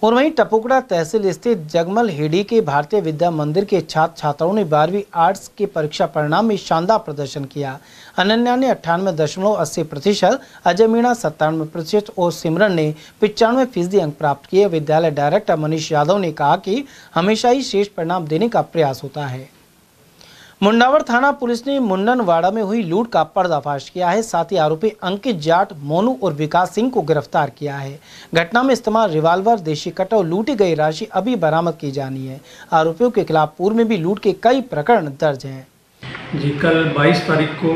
S2: और वहीं टपुकड़ा तहसील स्थित जगमल हेडी के भारतीय विद्या मंदिर के छात्र छात्राओं ने 12वीं आर्ट्स के परीक्षा परिणाम में शानदार प्रदर्शन किया। अनन्या ने 98.80%, अजय मीणा 97% और सिमरन ने 95% अंक प्राप्त किए। विद्यालय डायरेक्टर मनीष यादव ने कहा कि हमेशा ही श्रेष्ठ परिणाम देने का प्रयास होता है। मुंडावर थाना पुलिस ने मुंडनवाड़ा में हुई लूट का पर्दाफाश किया है। साथ ही आरोपी अंकित जाट, मोनू और विकास सिंह को गिरफ्तार किया है। घटना में इस्तेमाल रिवाल्वर, देशी कट्टा और लूटी गई राशि अभी बरामद की जानी है। आरोपियों के खिलाफ पूर्व में भी लूट के कई प्रकरण दर्ज हैं।
S8: जी, कल 22 तारीख को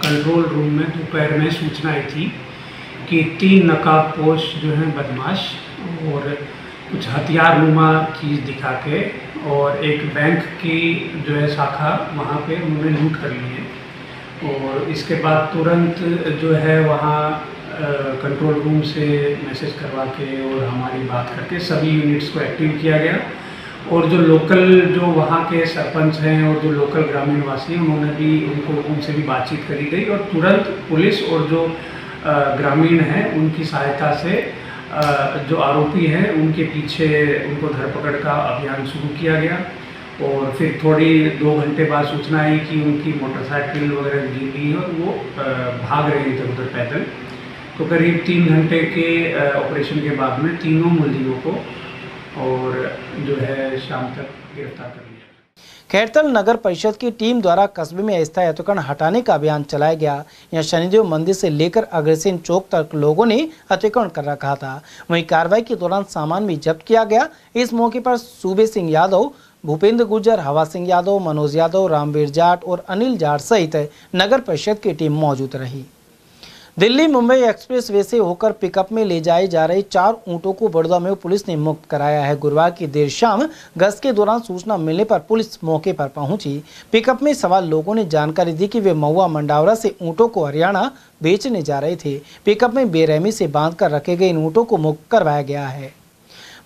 S8: कंट्रोल रूम में दोपहर में सूचना आई थी कि 3 नकाबपोश जो हैं बदमाश और कुछ हथियार नुमा चीज़ दिखा के और एक बैंक की जो है शाखा वहाँ पे उन्होंने लूट कर ली है। और इसके बाद तुरंत जो है वहाँ कंट्रोल रूम से मैसेज करवा के और हमारी बात करके सभी यूनिट्स को एक्टिव किया गया। और जो लोकल जो वहाँ के सरपंच हैं और जो लोकल ग्रामीण वासी हैं उन्होंने भी उनसे भी बातचीत करी गई और तुरंत पुलिस और जो ग्रामीण हैं उनकी सहायता से जो आरोपी हैं उनके पीछे उनको धरपकड़ का अभियान शुरू किया गया। और फिर थोड़ी 2 घंटे बाद सूचना आई कि उनकी मोटरसाइकिल वगैरह गिर गई और वो भाग रहे थे उधर पैदल। तो करीब 3 घंटे के ऑपरेशन के बाद में तीनों मुलजिमों को और जो है शाम तक गिरफ्तार कर लिया।
S2: खैरतल नगर परिषद की टीम द्वारा कस्बे में अस्थायी अतिक्रमण हटाने का अभियान चलाया गया। यहाँ शनिदेव मंदिर से लेकर अग्रसेन चौक तक लोगों ने अतिक्रमण कर रखा था। वहीं कार्रवाई के दौरान सामान भी जब्त किया गया। इस मौके पर सूबे सिंह यादव, भूपेंद्र गुर्जर, हवा सिंह यादव, मनोज यादव, रामवीर जाट और अनिल जाट सहित नगर परिषद की टीम मौजूद रही। दिल्ली मुंबई एक्सप्रेस वे से होकर पिकअप में ले जाए जा रहे 4 ऊंटों को बड़ौदा में पुलिस ने मुक्त कराया है। गुरुवार की देर शाम गश्त के दौरान सूचना मिलने पर पुलिस मौके पर पहुंची। पिकअप में सवार लोगों ने जानकारी दी कि वे महुआ मंडावरा से ऊंटों को हरियाणा बेचने जा रहे थे। पिकअप में बेरहमी से बांधकर रखे गए इन ऊंटों को मुक्त करवाया गया है।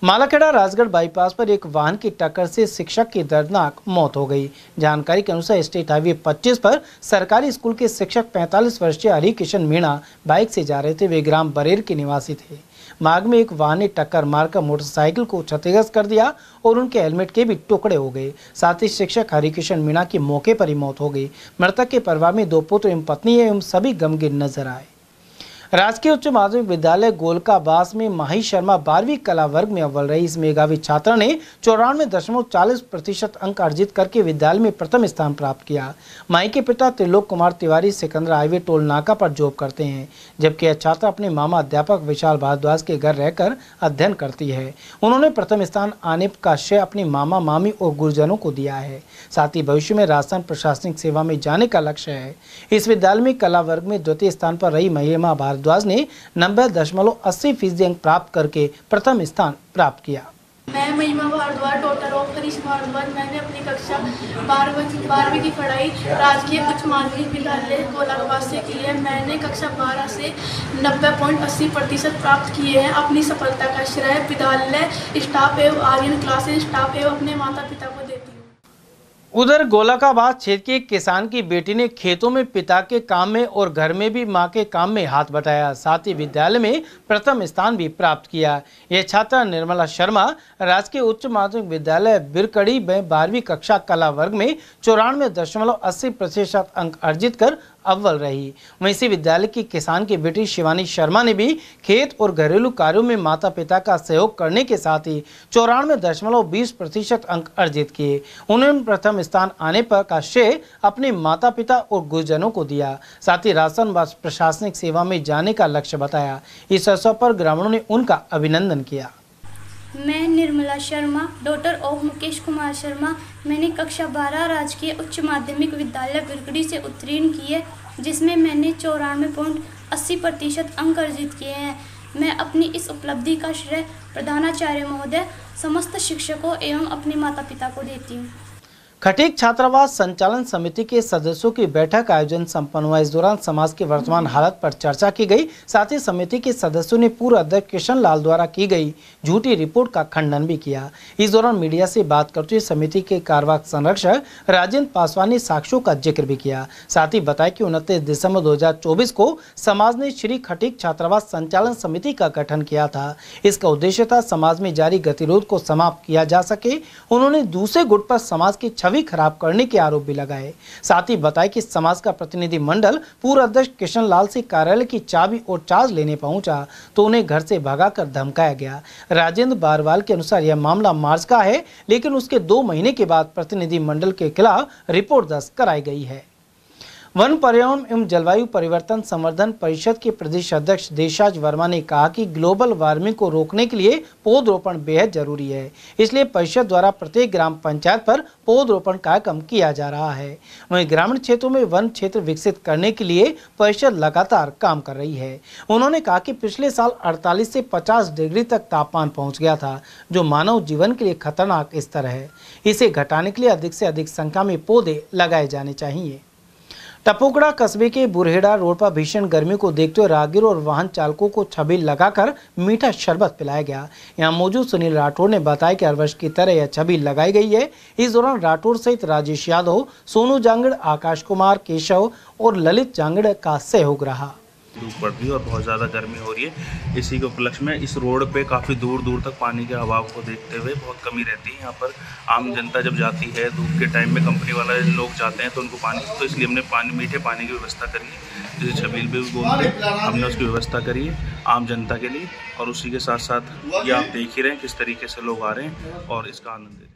S2: मालाखेड़ा राजगढ़ बाईपास पर एक वाहन की टक्कर से शिक्षक की दर्दनाक मौत हो गई। जानकारी के अनुसार स्टेट हाईवे 25 पर सरकारी स्कूल के शिक्षक 45 वर्षीय हरि किशन मीणा बाइक से जा रहे थे। वे ग्राम बरेर के निवासी थे। मार्ग में एक वाहन ने टक्कर मारकर मोटरसाइकिल को क्षतिग्रस्त कर दिया और उनके हेलमेट के भी टुकड़े हो गए। साथ ही शिक्षक हरि किशन मीणा की मौके पर ही मौत हो गई। मृतक के परिवार में 2 पुत्र एवं पत्नी एवं सभी गमगीन नजर आए। राजकीय उच्च माध्यमिक विद्यालय गोलकाबास में माही शर्मा 12वीं कला वर्ग में अव्वल रही। इस मेधावी छात्रा ने 94.40% अंक अर्जित करके विद्यालय में प्रथम स्थान प्राप्त किया। माही के पिता त्रिलोक कुमार तिवारी सिकंदरा हाईवे टोल नाका पर जॉब करते हैं, जबकि यह छात्रा अपने मामा अध्यापक विशाल भारद्वाज के घर रहकर अध्ययन करती है। उन्होंने प्रथम स्थान आने का श्रेय अपने मामा, मामी और गुरुजनों को दिया है। साथ ही भविष्य में राजस्थान प्रशासनिक सेवा में जाने का लक्ष्य है। इस विद्यालय में कला वर्ग में द्वितीय स्थान पर रही महिमा भारद्वाज ने 90.80% अंक प्राप्त करके प्रथम स्थान प्राप्त किया।
S11: मैं महिमा भारद्वाज, डॉटर ऑफ हरीश भारद्वाज। मैंने अपनी कक्षा 12वीं की पढ़ाई राजकीय उच्च माध्यमिक विद्यालय गोलकाबास से की है। मैंने कक्षा 12 से 90.80% प्राप्त किए हैं। अपनी सफलता का श्रेय विद्यालय स्टाफ एवं आर्यन क्लासेस स्टाफ एवं अपने माता पिता को देती हूँ।
S2: उधर गोलकाबाद क्षेत्र के किसान की बेटी ने खेतों में पिता के काम में और घर में भी मां के काम में हाथ बटाया। साथ ही विद्यालय में प्रथम स्थान भी प्राप्त किया। यह छात्रा निर्मला शर्मा राजकीय उच्च माध्यमिक विद्यालय बिरकड़ी में 12वीं कक्षा कला वर्ग में 94.80% अंक अर्जित कर अव्वल रही। वहीं इसी विद्यालय की किसान की बेटी शिवानी शर्मा ने भी खेत और घरेलू कार्यों में माता पिता का सहयोग करने के साथ ही 94.20% अंक अर्जित किए। उन्होंने प्रथम स्थान आने पर का श्रेय अपने माता पिता और गुरुजनों को दिया। साथ ही राशन व प्रशासनिक सेवा में जाने का लक्ष्य बताया। इस अवसर पर ग्रामीणों ने उनका अभिनंदन किया।
S15: मैं निर्मला शर्मा, डॉटर ऑफ मुकेश कुमार शर्मा, मैंने कक्षा 12 राजकीय उच्च माध्यमिक विद्यालय बिरगड़ी से उत्तीर्ण की है, जिसमें मैंने 94.80% अंक अर्जित किए हैं। मैं अपनी इस उपलब्धि का श्रेय प्रधानाचार्य महोदय, समस्त शिक्षकों एवं अपने माता पिता को देती हूँ।
S2: खटीक छात्रावास संचालन समिति के सदस्यों की बैठक आयोजन संपन्न हुआ। इस दौरान समाज की वर्तमान हालत पर चर्चा की गई। साथ ही समिति के सदस्यों ने पूर्व अध्यक्ष किशन लाल द्वारा की गई झूठी रिपोर्ट का खंडन भी किया। इस दौरान मीडिया से बात करते हुए समिति के कार्यवाहक संरक्षक राजेंद्र पासवान ने साक्ष्यों का जिक्र भी किया। साथ ही बताया कि 29 दिसंबर 2024 को समाज ने श्री खटीक छात्रावास संचालन समिति का गठन किया था। इसका उद्देश्य था समाज में जारी गतिरोध को समाप्त किया जा सके। उन्होंने दूसरे गुट पर समाज की छवि खराब करने के आरोप भी लगाए। साथ ही बताया कि समाज का प्रतिनिधि मंडल पूर्व अध्यक्ष किशन लाल से कार्यालय की चाबी और चार्ज लेने पहुंचा तो उन्हें घर से भगाकर धमकाया गया। राजेंद्र बारवाल के अनुसार यह मामला मार्च का है, लेकिन उसके 2 महीने के बाद प्रतिनिधि मंडल के खिलाफ रिपोर्ट दर्ज कराई गई है। वन पर्यावरण एवं जलवायु परिवर्तन संवर्धन परिषद के प्रदेश अध्यक्ष देशराज वर्मा ने कहा कि ग्लोबल वार्मिंग को रोकने के लिए पौधरोपण बेहद जरूरी है। इसलिए परिषद द्वारा प्रत्येक ग्राम पंचायत पर पौधरोपण कार्यक्रम किया जा रहा है। वहीं ग्रामीण क्षेत्रों में वन क्षेत्र विकसित करने के लिए परिषद लगातार काम कर रही है। उन्होंने कहा कि पिछले साल 48 से 50 डिग्री तक तापमान पहुँच गया था, जो मानव जीवन के लिए खतरनाक स्तर है। इसे घटाने के लिए अधिक से अधिक संख्या में पौधे लगाए जाने चाहिए। टपोकड़ा कस्बे के बुरहेड़ा रोड पर भीषण गर्मी को देखते हुए राहगीर और वाहन चालकों को छबील लगाकर मीठा शरबत पिलाया गया। यहां मौजूद सुनील राठौर ने बताया कि हर वर्ष की तरह यह छबील लगाई गई है। इस दौरान राठौर सहित राजेश यादव, सोनू जांगड़, आकाश कुमार, केशव और ललित जांगड़ का सहयोग रहा।
S17: धूप पड़ रही है और बहुत ज़्यादा गर्मी हो रही है। इसी के उपलक्ष्य में इस रोड पे काफ़ी दूर दूर तक पानी के अभाव को देखते हुए बहुत कमी रहती है। यहाँ पर आम जनता जब जाती है धूप के टाइम में, कंपनी वाले लोग जाते हैं तो उनको पानी, तो इसलिए हमने मीठे पानी की व्यवस्था करी है, जिसे छबील भी बोलते हैं। हमने उसकी व्यवस्था करी है आम जनता के लिए, और उसी के साथ साथ ये आप देख ही रहे हैं किस तरीके से लोग आ रहे हैं और इसका आनंद ले रहे हैं।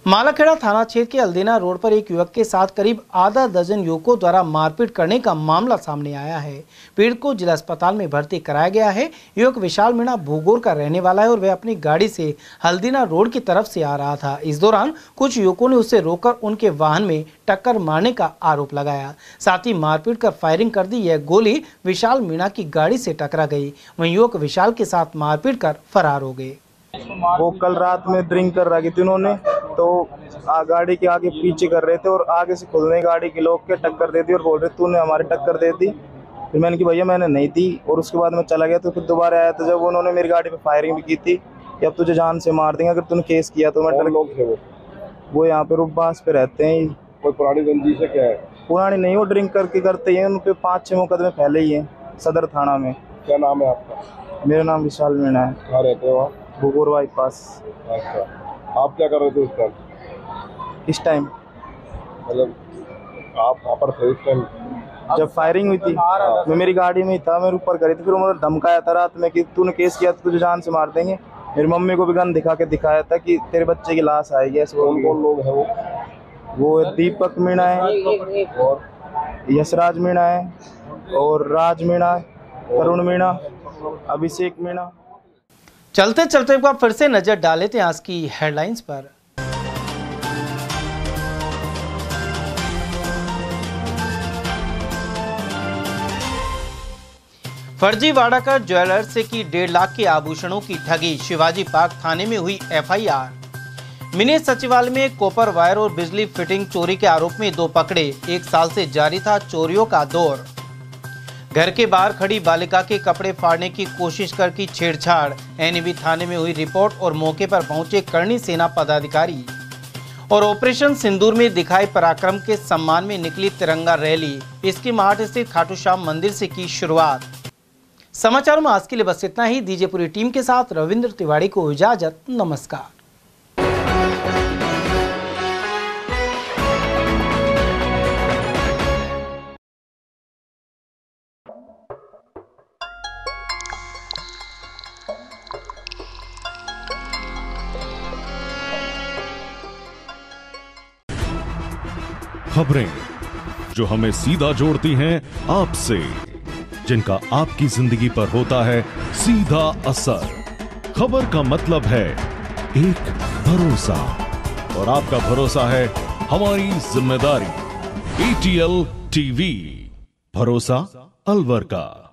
S2: मालाखेड़ा थाना क्षेत्र के अल्देना रोड पर एक युवक के साथ करीब आधा दर्जन युवकों द्वारा मारपीट करने का मामला सामने आया है। पीड़ित को जिला अस्पताल में भर्ती कराया गया है। युवक विशाल मीणा भूगोर का रहने वाला है और वह अपनी गाड़ी से हल्दीना रोड की तरफ से आ रहा था। इस दौरान कुछ युवकों ने उसे रोककर उनके वाहन में टक्कर मारने का आरोप लगाया। साथ ही मारपीट कर फायरिंग कर दी। यह गोली विशाल मीणा की गाड़ी से टकरा गई। वहीं युवक विशाल के साथ मारपीट कर फरार हो गए।
S18: वो कल रात में ड्रिंक कर रखी थी उन्होंने, तो गाड़ी के आगे पीछे कर रहे थे और आगे से खुद ने गाड़ी की लोग के टक्कर दे दी और बोल रहे तूने हमारी टक्कर दे दी। फिर मैंने कि भैया मैंने नहीं दी, और उसके बाद मैं चला गया। तो फिर दोबारा आया तो जब उन्होंने मेरी गाड़ी पे फायरिंग भी की थी कि अब तुझे जान से मार देंगे अगर तूने केस किया तो। मैं लोग थे वो यहाँ पे रूपबास पे रहते हैं। कोई पुरानी रंजिश है क्या है? पुरानी नहीं, वो ड्रिंक करके करते हैं। उन पे 5-6 मुकदमे पहले ही हैं सदर थाना में। क्या नाम है आपका? मेरा नाम विशाल मीणा है। कहाँ रहते हो आप? भूगोर बाईपास। अच्छा, आप क्या कर रहे थे उस टाइम? इस टाइम मतलब आप वहाँ पर थे उस टाइम जब फायरिंग हुई थी? मैं मेरी गाड़ी में ही था, मैं ऊपर करी थी। फिर उन्होंने धमकाया था रात में कि तूने केस किया तो तुझे जान से मार देंगे। मेरी मम्मी को भी गन दिखा के दिखाया था कि तेरे बच्चे की लाश आएगी। ऐसे कौन कौन लोग हैं वो दीपक मीणा है और यशराज मीणा है और राज मीणा, तरुण मीणा, अभिषेक मीणा।
S2: चलते चलते एक बार फिर से नजर डाले थे आज की हेडलाइंस पर। फर्जीवाड़ा कर ज्वेलर से की 1.5 लाख के आभूषणों की ठगी। शिवाजी पार्क थाने में हुई एफआईआर। मिनी सचिवालय में कॉपर वायर और बिजली फिटिंग चोरी के आरोप में 2 पकड़े। 1 साल से जारी था चोरियों का दौर। घर के बाहर खड़ी बालिका के कपड़े फाड़ने की कोशिश कर की छेड़छाड़। एनएबी थाने में हुई रिपोर्ट और मौके पर पहुंचे करणी सेना पदाधिकारी। और ऑपरेशन सिंदूर में दिखाई पराक्रम के सम्मान में निकली तिरंगा रैली। इसकी माहट स्थित खाटू श्याम मंदिर से की शुरुआत। समाचारों में आज के लिए बस इतना ही। दीजिए पूरी टीम के साथ रविंद्र तिवारी को इजाजत। नमस्कार।
S1: खबरें जो हमें सीधा जोड़ती हैं आपसे, जिनका आपकी जिंदगी पर होता है सीधा असर। खबर का मतलब है एक भरोसा, और आपका भरोसा है हमारी जिम्मेदारी। ATL TV, भरोसा अलवर का।